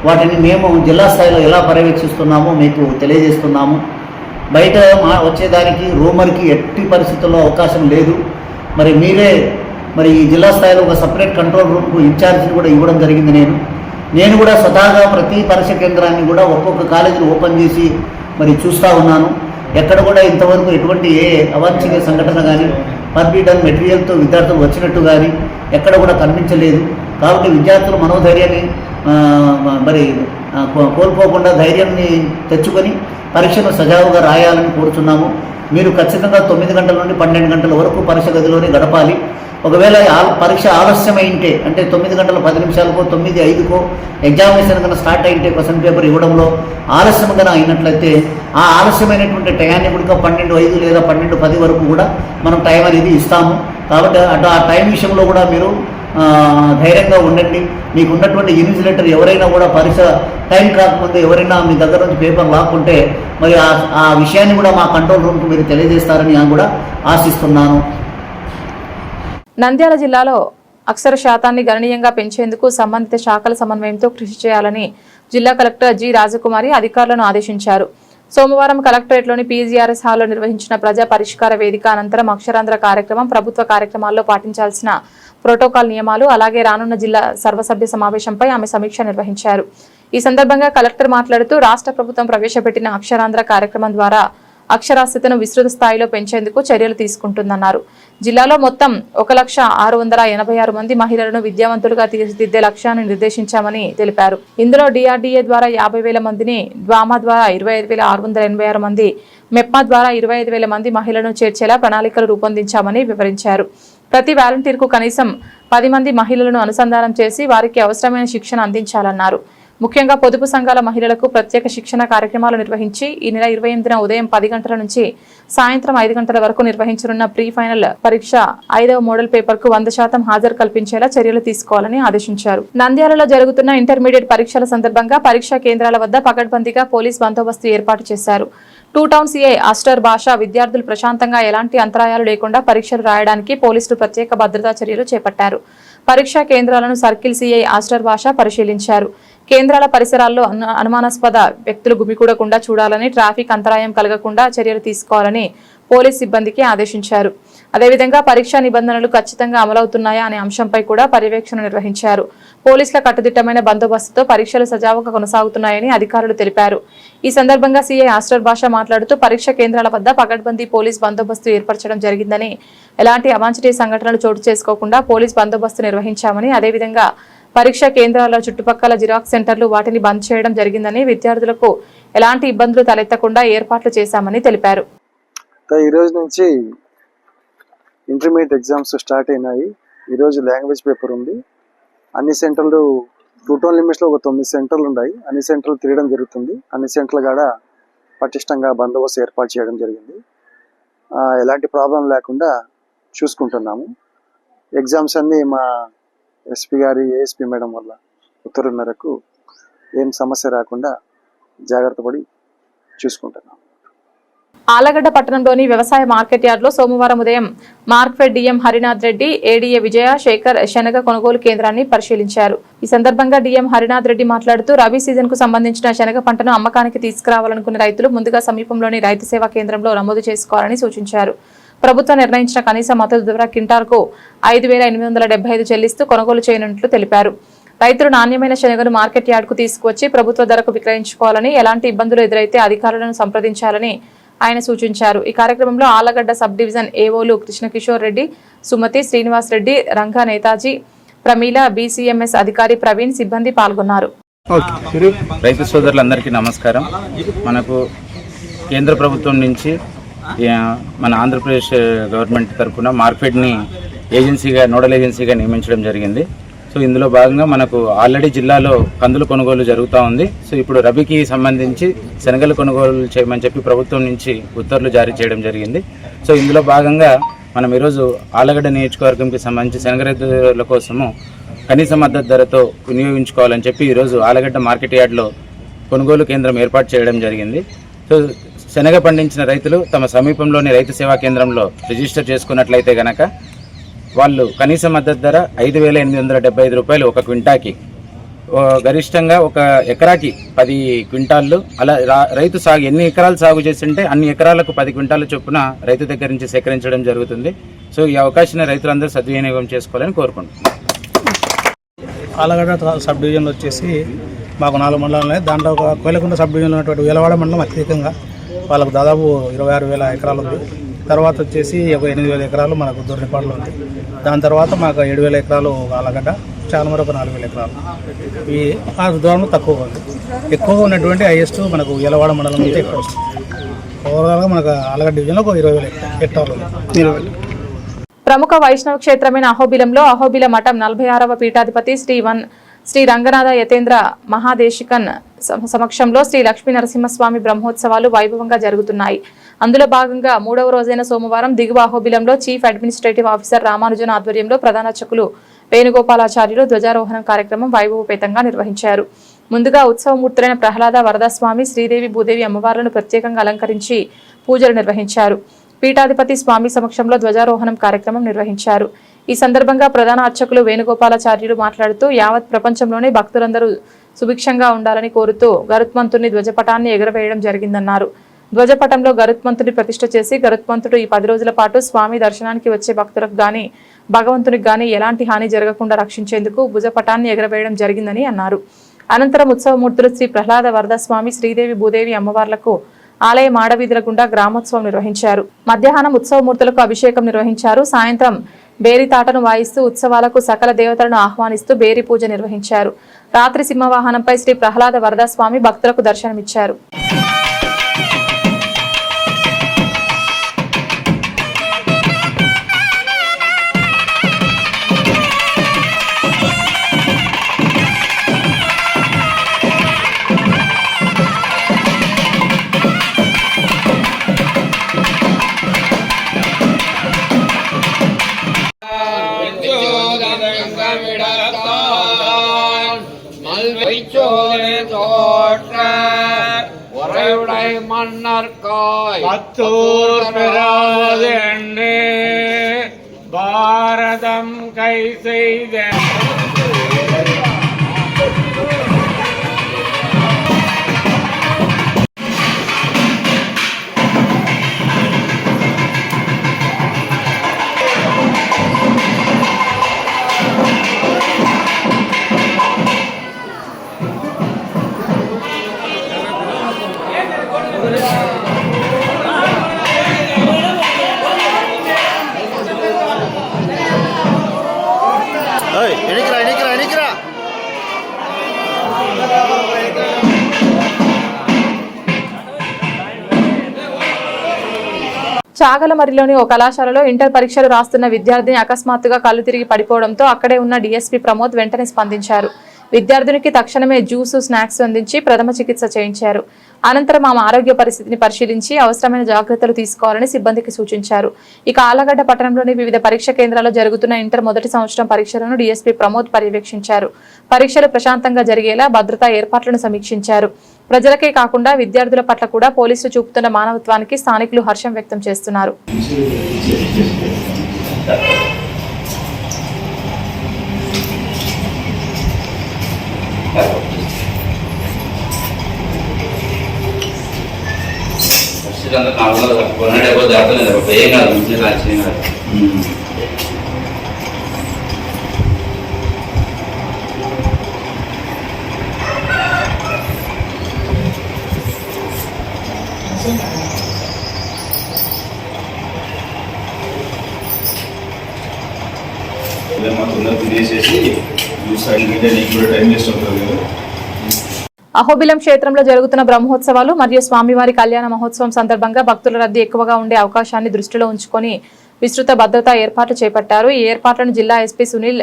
వాటిని మేము జిల్లా స్థాయిలో ఎలా పర్యవేక్షిస్తున్నామో మీకు తెలియజేస్తున్నాము. బయట వచ్చేదానికి రూమర్కి ఎట్టి పరిస్థితుల్లో అవకాశం లేదు. మరి మీరే మరి ఈ జిల్లా స్థాయిలో ఒక సపరేట్ కంట్రోల్ రూమ్కు ఇన్ఛార్జిని కూడా ఇవ్వడం జరిగింది. నేను కూడా స్వతహాగా ప్రతి పరీక్ష కేంద్రాన్ని కూడా ఒక్కొక్క కాలేజీని ఓపెన్ చేసి మరి చూస్తూ ఉన్నాను. ఎక్కడ కూడా ఇంతవరకు ఎటువంటి ఏ అవాంఛనీయ సంఘటన కానీ పర్మిటన్ మెటీరియల్తో విద్యార్థులు వచ్చినట్టు కానీ ఎక్కడ కూడా కనిపించలేదు. కాబట్టి విద్యార్థుల మనోధైర్యాన్ని మరి కోల్పోకుండా ధైర్యాన్ని తెచ్చుకొని పరీక్షను సజావుగా రాయాలని కోరుచున్నాము. మీరు ఖచ్చితంగా 9 గంటల నుండి 12 గంటల వరకు పరీక్ష గదిలోనే గడపాలి. ఒకవేళ పరీక్ష ఆలస్యమైంటే అంటే 9 గంటల 10 నిమిషాలకో 9:05కో ఎగ్జామినేషన్ కన్నా స్టార్ట్ అయింటే క్వశ్చన్ పేపర్ ఇవ్వడంలో ఆలస్యంగా అయినట్లయితే ఆ ఆలస్యమైనటువంటి టయాన్ని కూడా 12:05 లేదా 12:10 వరకు కూడా మనం టైం అనేది ఇస్తాము. కాబట్టి ఆ టైం విషయంలో కూడా మీరు ధైర్యంగా ఉండండి. మీకు ఉన్నటువంటి ఇన్విజిలేటర్ ఎవరైనా కూడా పరీక్ష టైం కాకముందు ఎవరైనా మీ దగ్గర నుంచి పేపర్ లాక్కుంటే మరి ఆ విషయాన్ని కూడా మా కంట్రోల్ రూమ్కు మీరు తెలియజేస్తారని నేను కూడా ఆశిస్తున్నాను. నంద్యాల జిల్లాలో అక్షర శాతాన్ని గణనీయంగా పెంచేందుకు సంబంధిత శాఖల సమన్వయంతో కృషి చేయాలని జిల్లా కలెక్టర్ జి రాజకుమారి అధికారులను ఆదేశించారు. సోమవారం కలెక్టరేట్లోని పీజీఆర్ఎస్ హాల్లో నిర్వహించిన ప్రజా పరిష్కార వేదిక అనంతరం అక్షరాంధ్ర కార్యక్రమం, ప్రభుత్వ కార్యక్రమాల్లో పాటించాల్సిన ప్రోటోకాల్ నియమాలు, అలాగే రానున్న జిల్లా సర్వసభ్య సమావేశంపై ఆమె సమీక్ష నిర్వహించారు. ఈ సందర్భంగా కలెక్టర్ మాట్లాడుతూ రాష్ట్ర ప్రభుత్వం ప్రవేశపెట్టిన అక్షరాంధ్ర కార్యక్రమం ద్వారా అక్షరాస్యతను విస్తృత స్థాయిలో పెంచేందుకు చర్యలు తీసుకుంటుందన్నారు. జిల్లాలో మొత్తం 1,686 మంది మహిళలను విద్యావంతులుగా తీర్చిదిద్దే లక్ష్యాన్ని నిర్దేశించామని తెలిపారు. ఇందులో డిఆర్డీఏ ద్వారా 50,000 మందిని, డ్వామా ద్వారా 25,686 మంది, మెప్మా ద్వారా 25,000 మంది మహిళలను చేర్చేలా ప్రణాళికలు రూపొందించామని వివరించారు. ప్రతి వాలంటీర్కు కనీసం 10 మంది మహిళలను అనుసంధానం చేసి వారికి అవసరమైన శిక్షణ అందించాలన్నారు. ముఖ్యంగా పొదుపు సంఘాల మహిళలకు ప్రత్యేక శిక్షణ కార్యక్రమాలు నిర్వహించి ఈ నెల 28న ఉదయం 10 గంటల నుంచి సాయంత్రం 5 గంటల వరకు నిర్వహించనున్న ప్రీ ఫైనల్ పరీక్ష 5వ మోడల్ పేపర్ కు 100% హాజరు కల్పించేలా చర్యలు తీసుకోవాలని ఆదేశించారు. నంద్యాలలో జరుగుతున్న ఇంటర్మీడియట్ పరీక్షల సందర్భంగా పరీక్షా కేంద్రాల వద్ద పకడ్బందీగా పోలీస్ బందోబస్తు ఏర్పాటు చేశారు. 2 టౌన్ సిఐ ఆస్టర్ భాష విద్యార్థులు ప్రశాంతంగా ఎలాంటి అంతరాయాలు లేకుండా పరీక్షలు రాయడానికి పోలీసులు ప్రత్యేక భద్రతా చర్యలు చేపట్టారు. పరీక్షా కేంద్రాలను సర్కిల్ సిఐ ఆస్టర్ భాష పరిశీలించారు. కేంద్రాల పరిసరాల్లో అనుమానాస్పద వ్యక్తులు గుమికూడకుండా చూడాలని, ట్రాఫిక్ అంతరాయం కలగకుండా చర్యలు తీసుకోవాలని పోలీస్ సిబ్బందికి ఆదేశించారు. అదేవిధంగా పరీక్షా నిబంధనలు ఖచ్చితంగా అమలవుతున్నాయా అనే అంశంపై కూడా పర్యవేక్షణ నిర్వహించారు. పోలీసుల కట్టుదిట్టమైన బందోబస్తుతో పరీక్షలు సజావుగా కొనసాగుతున్నాయని అధికారులు తెలిపారు. ఈ సందర్భంగా సీఐ ఆస్టర్ భాష మాట్లాడుతూ పరీక్ష కేంద్రాల వద్ద పకడ్బందీ పోలీస్ బందోబస్తు ఏర్పరచడం జరిగిందని, ఎలాంటి అవాంఛనీయ సంఘటనలు చోటు చేసుకోకుండా పోలీస్ బందోబస్తు నిర్వహించామని, అదేవిధంగా పరీక్షా కేంద్రాల చుట్టుపక్కల జిరాక్స్ సెంటర్లు వాటిని బంద్ చేయడం జరిగిందని, విద్యార్థులకు ఎలాంటి ఇబ్బందులు తలెత్తకుండా ఏర్పాట్లు చేశామని తెలిపారు. ఈరోజు నుంచి ఇంటర్మీడియట్ ఎగ్జామ్స్ స్టార్ట్ అయినాయి. ఈరోజు లాంగ్వేజ్ పేపర్ ఉంది. అన్ని సెంటర్లు టోటల్ లిమిట్స్లో ఒక 9 సెంటర్లు ఉన్నాయి. అన్ని సెంటర్లు తిరగడం జరుగుతుంది. అన్ని సెంటర్లు కూడా పటిష్టంగా బందోబస్తు ఏర్పాటు చేయడం జరిగింది. ఎలాంటి ప్రాబ్లం లేకుండా చూసుకుంటున్నాము. ఎగ్జామ్స్ అన్నీ మా ఎస్పీ గారి ఏఎస్పీ మేడం వల్ల ఉత్తర్వుల మేరకు ఏం సమస్య రాకుండా జాగ్రత్త పడి చూసుకుంటున్నాము. ఆలగడ్డ పట్టణంలోని వ్యవసాయ మార్కెట్ యార్డ్లో సోమవారం ఉదయం మార్క్ఫెడ్ డిఎం హరినాథ్ రెడ్డి, ఏడీఏ విజయ శేఖర్ శనగ కొనుగోలు కేంద్రాన్ని పరిశీలించారు. ఈ సందర్భంగా డిఎం హరినాథ్ రెడ్డి మాట్లాడుతూ రబీ సీజన్ కు సంబంధించిన శనగ పంటను అమ్మకానికి తీసుకురావాలనుకున్న రైతులు ముందుగా సమీపంలోని రైతు సేవా కేంద్రంలో నమోదు చేసుకోవాలని సూచించారు. ప్రభుత్వం నిర్ణయించిన కనీస మద్దతు ధర క్వింటాల్కు 5,875 చెల్లిస్తూ కొనుగోలు చేయనున్నట్లు తెలిపారు. రైతులు నాణ్యమైన శనగను మార్కెట్ యార్డ్కు తీసుకువచ్చి ప్రభుత్వ ధరకు విక్రయించుకోవాలని, ఎలాంటి ఇబ్బందులు ఎదురైతే అధికారులను సంప్రదించాలని ఆయన సూచించారు. ఈ కార్యక్రమంలో Allagadda sub division ఏఓలు Krishna Kishore Reddy, Sumathi, Srinivas Reddy, Ranga Netaji, Pramila, BCMS అధికారి ప్రవీణ్, సిబ్బంది పాల్గొన్నారు. రైతు సోదరులందరికీ నమస్కారం. మనకు కేంద్ర ప్రభుత్వం నుంచి మన ఆంధ్రప్రదేశ్ గవర్నమెంట్ తరఫున మార్కెట్ని ఏజెన్సీగా, నోడల్ ఏజెన్సీగా నియమించడం జరిగింది. సో ఇందులో భాగంగా మనకు ఆల్రెడీ జిల్లాలో కందులు కొనుగోలు జరుగుతూ ఉంది. సో ఇప్పుడు రబీకి సంబంధించి శనగలు కొనుగోలు చేయమని చెప్పి ప్రభుత్వం నుంచి ఉత్తర్వులు జారీ చేయడం జరిగింది. సో ఇందులో భాగంగా మనం ఈరోజు ఆలగడ్డ నియోజకవర్గంకి సంబంధించి శనగ రైతుల కోసము కనీస మద్దతు ధరతో వినియోగించుకోవాలని చెప్పి ఈరోజు ఆలగడ్డ మార్కెట్ యార్డ్లో కొనుగోలు కేంద్రం ఏర్పాటు చేయడం జరిగింది. సో శనగ పండించిన రైతులు తమ సమీపంలోని రైతు సేవా కేంద్రంలో రిజిస్టర్ చేసుకున్నట్లయితే గనక వాళ్ళు కనీస మద్దతు ధర 5,875 రూపాయలు ఒక క్వింటాకి, గరిష్టంగా ఒక ఎకరాకి 10 క్వింటాళ్ళు. అలా రైతు సాగు ఎన్ని ఎకరాలు సాగు చేస్తుంటే అన్ని ఎకరాలకు 10 క్వింటాల చొప్పున రైతు దగ్గర నుంచి సేకరించడం జరుగుతుంది. సో ఈ అవకాశాన్ని రైతులందరూ సద్వినియోగం చేసుకోవాలని కోరుకుంటున్నాం. ఆలగడ్డ సబ్ డివిజన్లో వచ్చేసి మాకు 4 మండలాలు ఉన్నాయి. దాంట్లో ఒక కోయలకుంట సబ్ డివిజన్లో ఉన్నటువంటి వేలవాడ మండలం అత్యధికంగా వాళ్ళకు దాదాపు 26,000 ఎకరాలు ఉంది. తర్వాత వచ్చేసి ఒక 8,000 ఎకరాలు మనకు దొర్నిపాడులో ఉంది. దాని తర్వాత మాకు 7,000 ఎకరాలు ఆలగడ్డ, చాలా మరొక 4,000 ఎకరాలు. ఈ ఆ దూరంలో తక్కువగా ఉంది. ఎక్కువగా ఉన్నటువంటి హైయెస్ట్ మనకు వేలవాడ మండలం నుంచి ఎక్కువ వస్తుంది. ఓవరాల్గా మనకు ఆలగడ్డ డివిజన్లో ఒక 20,000 హెక్టార్లు ఉంది. ప్రముఖ వైష్ణవ క్షేత్రమైన అహోబిలంలో అహోబిల మఠం 46వ పీఠాధిపతి శ్రీ రంగనాథ యతేంద్ర మహాదేశికన్ సమక్షంలో శ్రీ లక్ష్మీ నరసింహస్వామి బ్రహ్మోత్సవాలు వైభవంగా జరుగుతున్నాయి. అందులో భాగంగా 3వ రోజైన సోమవారం దిగువ అహోబిలంలో చీఫ్ అడ్మినిస్ట్రేటివ్ ఆఫీసర్ రామానుజన్ ఆధ్వర్యంలో ప్రధాన అర్చకులు వేణుగోపాలాచార్యులు ధ్వజారోహణం కార్యక్రమం వైభవపేతంగా నిర్వహించారు. ముందుగా ఉత్సవమూర్తులైన ప్రహ్లాద వరదస్వామి, శ్రీదేవి, భూదేవి అమ్మవార్లను ప్రత్యేకంగా అలంకరించి పూజలు నిర్వహించారు. పీఠాధిపతి స్వామి సమక్షంలో ధ్వజారోహణం కార్యక్రమం నిర్వహించారు. ఈ సందర్భంగా ప్రధాన అర్చకులు వేణుగోపాలాచార్యులు మాట్లాడుతూ యావత్ ప్రపంచంలోనే భక్తులందరూ సుభిక్షంగా ఉండాలని కోరుతూ గరుత్మంతుని ధ్వజపటాన్ని ఎగురవేయడం జరిగిందన్నారు. ధ్వజపటంలో గరుత్మంతుని ప్రతిష్ఠ చేసి గరుత్మంతుడు ఈ 10 రోజుల పాటు స్వామి దర్శనానికి వచ్చే భక్తులకు గాని భగవంతునికి గాని ఎలాంటి హాని జరగకుండా రక్షించేందుకు భుజపటాన్ని ఎగురవేయడం జరిగిందని అన్నారు. అనంతరం ఉత్సవమూర్తులు శ్రీ ప్రహ్లాద వరదస్వామి, శ్రీదేవి, భూదేవి అమ్మవార్లకు ఆలయ మాడవీధుల గుండా గ్రామోత్సవం నిర్వహించారు. మధ్యాహ్నం ఉత్సవమూర్తులకు అభిషేకం నిర్వహించారు. సాయంత్రం బేరి తాటను వాయిస్తూ ఉత్సవాలకు సకల దేవతలను ఆహ్వానిస్తూ బేరి పూజ నిర్వహించారు. రాత్రి సింహవాహనంపై శ్రీ ప్రహ్లాద వరదస్వామి భక్తులకు దర్శనమిచ్చారు. மன்னர்காய் பாரதம் கை செய்த ఎడికి చాగలమరిలోని ఓ కళాశాలలో ఇంటర్ పరీక్షలు రాస్తున్న విద్యార్థిని అకస్మాత్తుగా కళ్ళు తిరిగి పడిపోవడంతో అక్కడే ఉన్న డీఎస్పీ ప్రమోద్ వెంటనే స్పందించారు. విద్యార్థినికి తక్షణమే జ్యూసు, స్నాక్స్ అందించి ప్రథమ చికిత్స చేయించారు. అనంతరం ఆమె ఆరోగ్య పరిస్థితిని పరిశీలించి అవసరమైన జాగ్రత్తలు తీసుకోవాలని సిబ్బందికి సూచించారు. ఇక ఆలగడ్డ పట్టణంలోని వివిధ పరీక్ష కేంద్రాల్లో జరుగుతున్న ఇంటర్ మొదటి సంవత్సరం పరీక్షలను డీఎస్పీ ప్రమోద్ పర్యవేక్షించారు. పరీక్షలు ప్రశాంతంగా జరిగేలా భద్రతా ఏర్పాట్లను సమీక్షించారు. ప్రజలకే కాకుండా విద్యార్థుల పట్ల కూడా పోలీసులు చూపుతున్న మానవత్వానికి స్థానికులు హర్షం వ్యక్తం చేస్తున్నారు. అహోబిలం క్షేత్రంలో జరుగుతున్న బ్రహ్మోత్సవాలు మరియు స్వామివారి కళ్యాణ మహోత్సవం సందర్భంగా భక్తుల రద్దీ ఎక్కువగా ఉండే అవకాశాన్ని దృష్టిలో ఉంచుకొని విస్తృత భద్రతా ఏర్పాట్లు చేపట్టారు. ఈ ఏర్పాట్లను జిల్లా ఎస్పీ సునీల్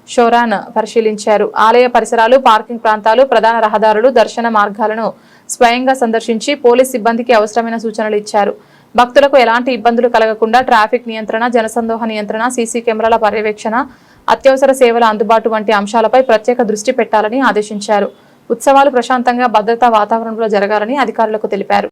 షోరాన్ పరిశీలించారు. ఆలయ పరిసరాలు, పార్కింగ్ ప్రాంతాలు, ప్రధాన రహదారులు, దర్శన మార్గాలను స్వయంగా సందర్శించి పోలీస్ సిబ్బందికి అవసరమైన సూచనలు ఇచ్చారు. భక్తులకు ఎలాంటి ఇబ్బందులు కలగకుండా ట్రాఫిక్ నియంత్రణ, జనసందోహ నియంత్రణ, సీసీ కెమెరాల పర్యవేక్షణ, అత్యవసర సేవల అందుబాటు వంటి అంశాలపై ప్రత్యేక దృష్టి పెట్టాలని ఆదేశించారు. ఉత్సవాలు ప్రశాంతంగా భద్రతా వాతావరణంలో జరగాలని అధికారులకు తెలిపారు.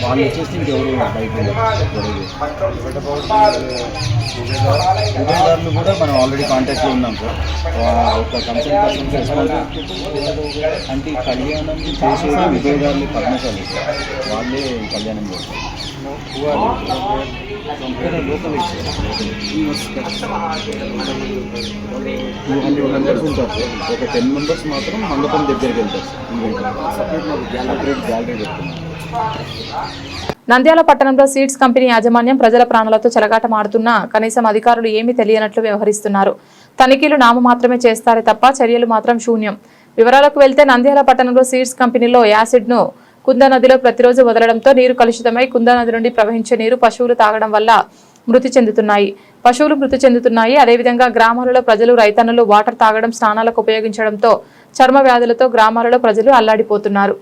వాళ్ళు వచ్చేసి ఇంకెవరు ఉద్యోగాలు కూడా మనం ఆల్రెడీ కాంటాక్ట్లో ఉన్నాం సార్. ఒక కన్సల్ట్ పర్సన్ రెస్పాన్స్ అంటే కళ్యాణం చేసేది ఉద్యోగాలు పద్మశాలి వాళ్ళే కళ్యాణం చేస్తారు. లోకల్ 200 మెంబర్స్ ఉంటారు సార్. ఒక 10 మెంబర్స్ మాత్రం మండపం దగ్గరికి వెళ్తారు సార్. సపరేట్ గ్యాలరీ పెడుతున్నారు. నంద్యాల పట్టణంలో సీడ్స్ కంపెనీ యాజమాన్యం ప్రజల ప్రాణాలతో చెలగాటమాడుతున్నా కనీసం అధికారులు ఏమీ తెలియనట్లు వ్యవహరిస్తున్నారు. తనిఖీలు నామమాత్రమే చేస్తారే తప్ప చర్యలు మాత్రం శూన్యం. వివరాలకు వెళ్తే నంద్యాల పట్టణంలో సీడ్స్ కంపెనీలో యాసిడ్ను కుందా నదిలో ప్రతిరోజు వదలడంతో నీరు కలుషితమై కుందా నది నుండి ప్రవహించే నీరు పశువులు తాగడం వల్ల మృతి చెందుతున్నాయి. అదేవిధంగా గ్రామాలలో ప్రజలు, రైతన్నలు వాటర్ తాగడం, స్నానాలకు ఉపయోగించడంతో చర్మ వ్యాధులతో గ్రామాలలో ప్రజలు అల్లాడిపోతున్నారు.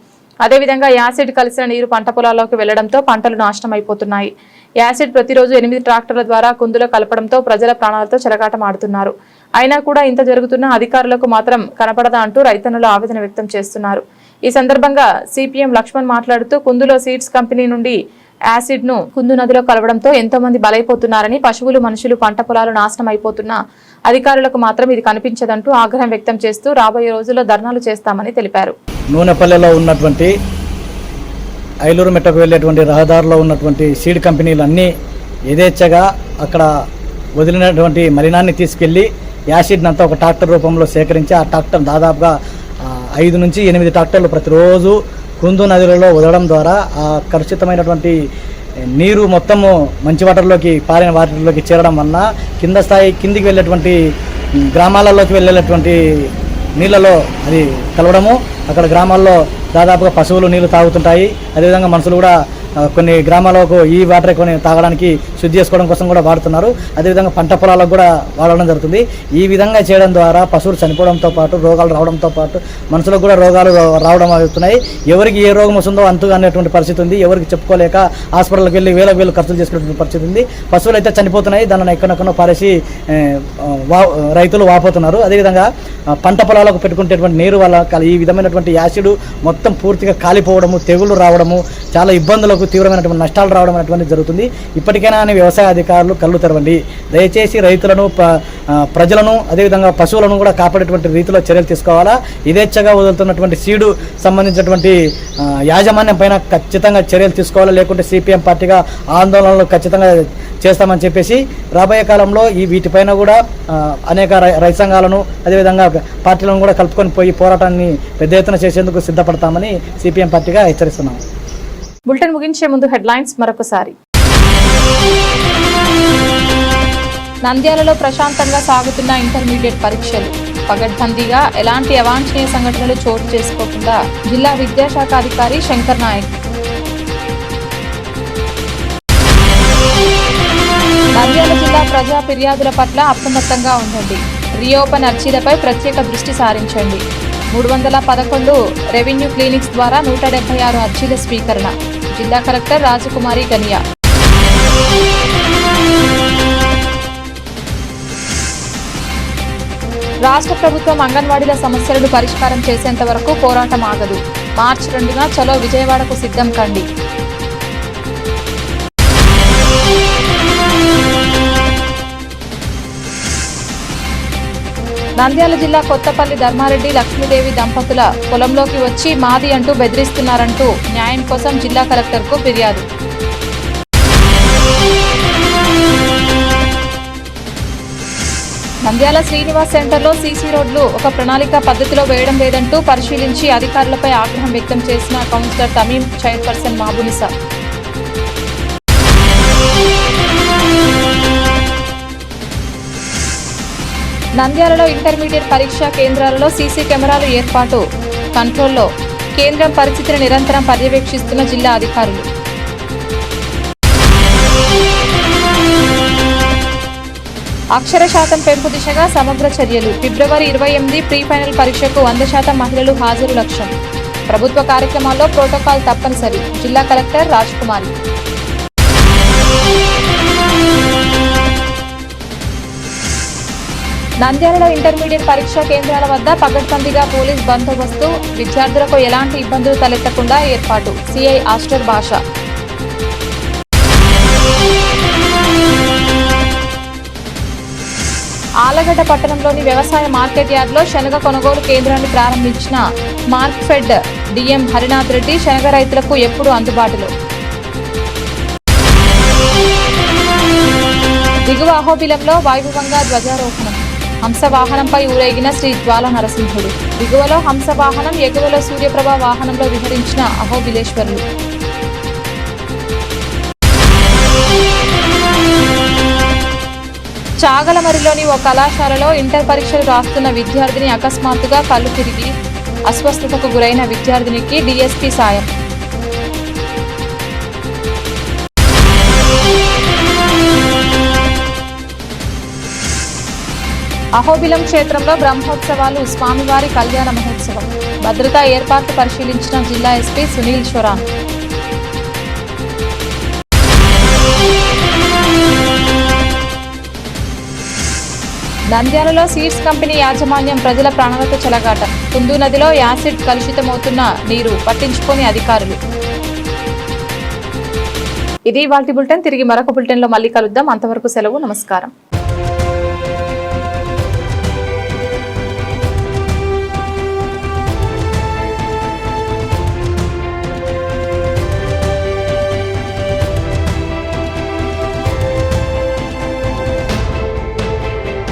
అదేవిధంగా యాసిడ్ కలిసిన నీరు పంట పొలాల్లోకి వెళ్లడంతో పంటలు నాశనం అయిపోతున్నాయి. యాసిడ్ ప్రతిరోజు 8 ట్రాక్టర్ల ద్వారా కుందులో కలపడంతో ప్రజల ప్రాణాలతో చెలగాటమాడుతున్నారు. అయినా కూడా ఇంత జరుగుతున్న అధికారులకు మాత్రం కనపడదా అంటూ రైతన్నులు ఆవేదన వ్యక్తం చేస్తున్నారు. ఈ సందర్భంగా సిపిఎం లక్ష్మణ్ మాట్లాడుతూ కుందులో సీడ్స్ కంపెనీ నుండి యాసిడ్ ను కుందు నదిలో కలవడంతో ఎంతో మంది బలైపోతున్నారని, పశువులు, మనుషులు, పంట పొలాలు నాశనం అయిపోతున్నా అధికారులకు మాత్రం ఇది కనిపించదంటూ ఆగ్రహం వ్యక్తం చేస్తూ రాబోయే రోజుల్లో ధర్నాలు చేస్తామని తెలిపారు. నూనెపల్లెలో ఉన్నటువంటి ఐలూరు మెట్టకు వెళ్ళేటువంటి రహదారిలో ఉన్నటువంటి సీడ్ కంపెనీలు అన్నీ యథేచ్ఛగా అక్కడ వదిలినటువంటి మలినాన్ని తీసుకెళ్లి యాసిడ్ అంతా ఒక ట్రాక్టర్ రూపంలో సేకరించి ఆ ట్రాక్టర్ దాదాపుగా 5 నుంచి 8 ట్రాక్టర్లు ప్రతిరోజు కుందు నదిలో వదలడం ద్వారా ఆ కలుషితమైనటువంటి నీరు మొత్తము మంచి వాటర్లోకి, పారిన వాటర్లోకి చేరడం వలన కిందికి వెళ్ళేటువంటి గ్రామాలలోకి వెళ్ళేటువంటి నీళ్ళలో అది కలవడము, అక్కడ గ్రామాల్లో దాదాపుగా పశువులు నీళ్లు తాగుతుంటాయి. అదేవిధంగా మనుషులు కూడా కొన్ని గ్రామాలకు ఈ వాటర్ కొన్ని తాగడానికి శుద్ధి చేసుకోవడం కోసం కూడా వాడుతున్నారు. అదేవిధంగా పంట పొలాలకు కూడా వాడడం జరుగుతుంది. ఈ విధంగా చేయడం ద్వారా పశువులు చనిపోవడంతో పాటు, రోగాలు రావడంతో పాటు మనుషులకు కూడా రోగాలు రావడం అవుతున్నాయి. ఎవరికి ఏ రోగం వస్తుందో అంతు అనేటువంటి పరిస్థితి ఉంది. ఎవరికి చెప్పుకోలేక హాస్పిటల్కి వెళ్ళి వేలు ఖర్చులు చేసుకునేటువంటి పరిస్థితి ఉంది. పశువులు అయితే చనిపోతున్నాయి. దానిని ఎక్కడెక్కడో పారేసి రైతులు వాపోతున్నారు. అదేవిధంగా పంట పొలాలకు పెట్టుకునేటువంటి నీరు వల్ల ఈ విధమైనటువంటి యాసిడ్ మొత్తం పూర్తిగా కాలిపోవడము, తెగులు రావడము, చాలా ఇబ్బందులకు రైతులకు తీవ్రమైనటువంటి నష్టాలు రావడం అనేటువంటి జరుగుతుంది. ఇప్పటికైనా వ్యవసాయ అధికారులు కళ్ళు తెరవండి. దయచేసి రైతులను ప్రజలను అదేవిధంగా పశువులను కూడా కాపాడేటువంటి రీతిలో చర్యలు తీసుకోవాలా. యథేచ్ఛగా వదులుతున్నటువంటి సీడు సంబంధించినటువంటి యాజమాన్యం పైన ఖచ్చితంగా చర్యలు తీసుకోవాలా. లేకుంటే సిపిఎం పార్టీగా ఆందోళనలు ఖచ్చితంగా చేస్తామని చెప్పేసి రాబోయే కాలంలో వీటిపైన కూడా అనేక రైతు సంఘాలను అదేవిధంగా పార్టీలను కూడా కలుపుకొని పోయి పోరాటాన్ని పెద్ద ఎత్తున చేసేందుకు సిద్ధపడతామని సిపిఎం పార్టీగా హెచ్చరిస్తున్నాము. బులెటిన్ ముగించే ముందు హెడ్లైన్స్ మరొకసారి. నంద్యాలలో ప్రశాంతంగా సాగుతున్న ఇంటర్మీడియట్ పరీక్షలు. పగడ్బందీగా ఎలాంటి అవాంఛనీయ సంఘటనలు చోటు చేసుకోకుండా జిల్లా విద్యాశాఖ అధికారి శంకర్ నాయక్. నంద్యాల జిల్లా ప్రజా ఫిర్యాదుల పట్ల అప్రమత్తంగా ఉండండి. రీఓపెన్ అర్జీలపై ప్రత్యేక దృష్టి సారించండి. 311 రెవెన్యూ క్లినిక్స్ ద్వారా 176 అర్జీల స్వీకరణ. జిల్లా కలెక్టర్ రాజకుమారి గనియా. రాష్ట్ర ప్రభుత్వం అంగన్వాడీల సమస్యలను పరిష్కారం చేసేంత వరకు పోరాటం ఆగదు. మార్చి 2న చలో విజయవాడకు సిద్ధం కండి. నంద్యాల జిల్లా కొత్తపల్లి ధర్మారెడ్డి లక్ష్మీదేవి దంపతుల పొలంలోకి వచ్చి మాది అంటూ బెదిరిస్తున్నారంటూ న్యాయం కోసం జిల్లా కలెక్టర్కు ఫిర్యాదు. నంద్యాల శ్రీనివాస్ సెంటర్లో సీసీ రోడ్లు ఒక ప్రణాళిక పద్ధతిలో వేయడం లేదంటూ పరిశీలించి అధికారులపై ఆగ్రహం వ్యక్తం చేసిన కౌన్సిలర్ తమీం చైర్పర్సన్ మాబునిసా. నంద్యాలలో ఇంటర్మీడియట్ పరీక్షా కేంద్రాలలో సీసీ కెమెరాలు ఏర్పాటు. కంట్రోల్లో కేంద్రం పరిస్థితిని నిరంతరం పర్యవేక్షిస్తున్న జిల్లా అధికారులు. అక్షర శాతం పెంపు దిశగా సమగ్ర చర్యలు. ఫిబ్రవరి 28 ప్రీ ఫైనల్ పరీక్షకు 100% మహిళలు హాజరు లక్ష్యం. ప్రభుత్వ కార్యక్రమాల్లో ప్రోటోకాల్ తప్పనిసరి. జిల్లా కలెక్టర్ రాజ్కుమారి. నంద్యాలలో ఇంటర్మీడియట్ పరీక్షా కేంద్రాల వద్ద పగడ్బందీగా పోలీస్ బందోబస్తు. విద్యార్థులకు ఎలాంటి ఇబ్బందులు తలెత్తకుండా ఏర్పాటు. సిఐ ఆస్టర్ భాష. ఆలగడ్డ పట్టణంలోని వ్యవసాయ మార్కెట్ యార్డ్లో శనగ కొనుగోలు కేంద్రాన్ని ప్రారంభించిన మార్క్ఫెడ్ డిఎం హరినాథ్ రెడ్డి శనగ రైతులకు ఎప్పుడూ అందుబాటులో. దిగువ అహోబిలంలో వైభవంగా ధ్వజారోహణం. హంసవాహనంపై ఊరేగిన శ్రీ జ్వాల నరసింహుడు. దిగువలో హంసవాహనం, ఎగువలో సూర్యప్రభ వాహనంలో విహరించిన అహోబిలేశ్వరులు. చాగలమరిలోని ఓ కళాశాలలో ఇంటర్ పరీక్షలు రాస్తున్న విద్యార్థిని అకస్మాత్తుగా కళ్ళు తిరిగి అస్వస్థతకు గురైన విద్యార్థినికి డీఎస్పీ సాయం. అహోబిలం క్షేత్రంలో బ్రహ్మోత్సవాలు, స్వామివారి కళ్యాణ మహోత్సవం. భద్రతా ఏర్పాట్లు పరిశీలించిన జిల్లా ఎస్పీ సునీల్ షొరాన్. నంద్యాలలో సీడ్స్ కంపెనీ యాజమాన్యం ప్రజల ప్రాణాలతో చెలగాటం. కుందు నదిలో యాసిడ్ కలుషితమవుతున్న నీరు పట్టించుకోని అధికారులు. ఇది ఇవాల్టి బులెటిన్. తిరిగి మరొక బులెటిన్లో మళ్ళీ కలుద్దాం. అంతవరకు సెలవు. నమస్కారం.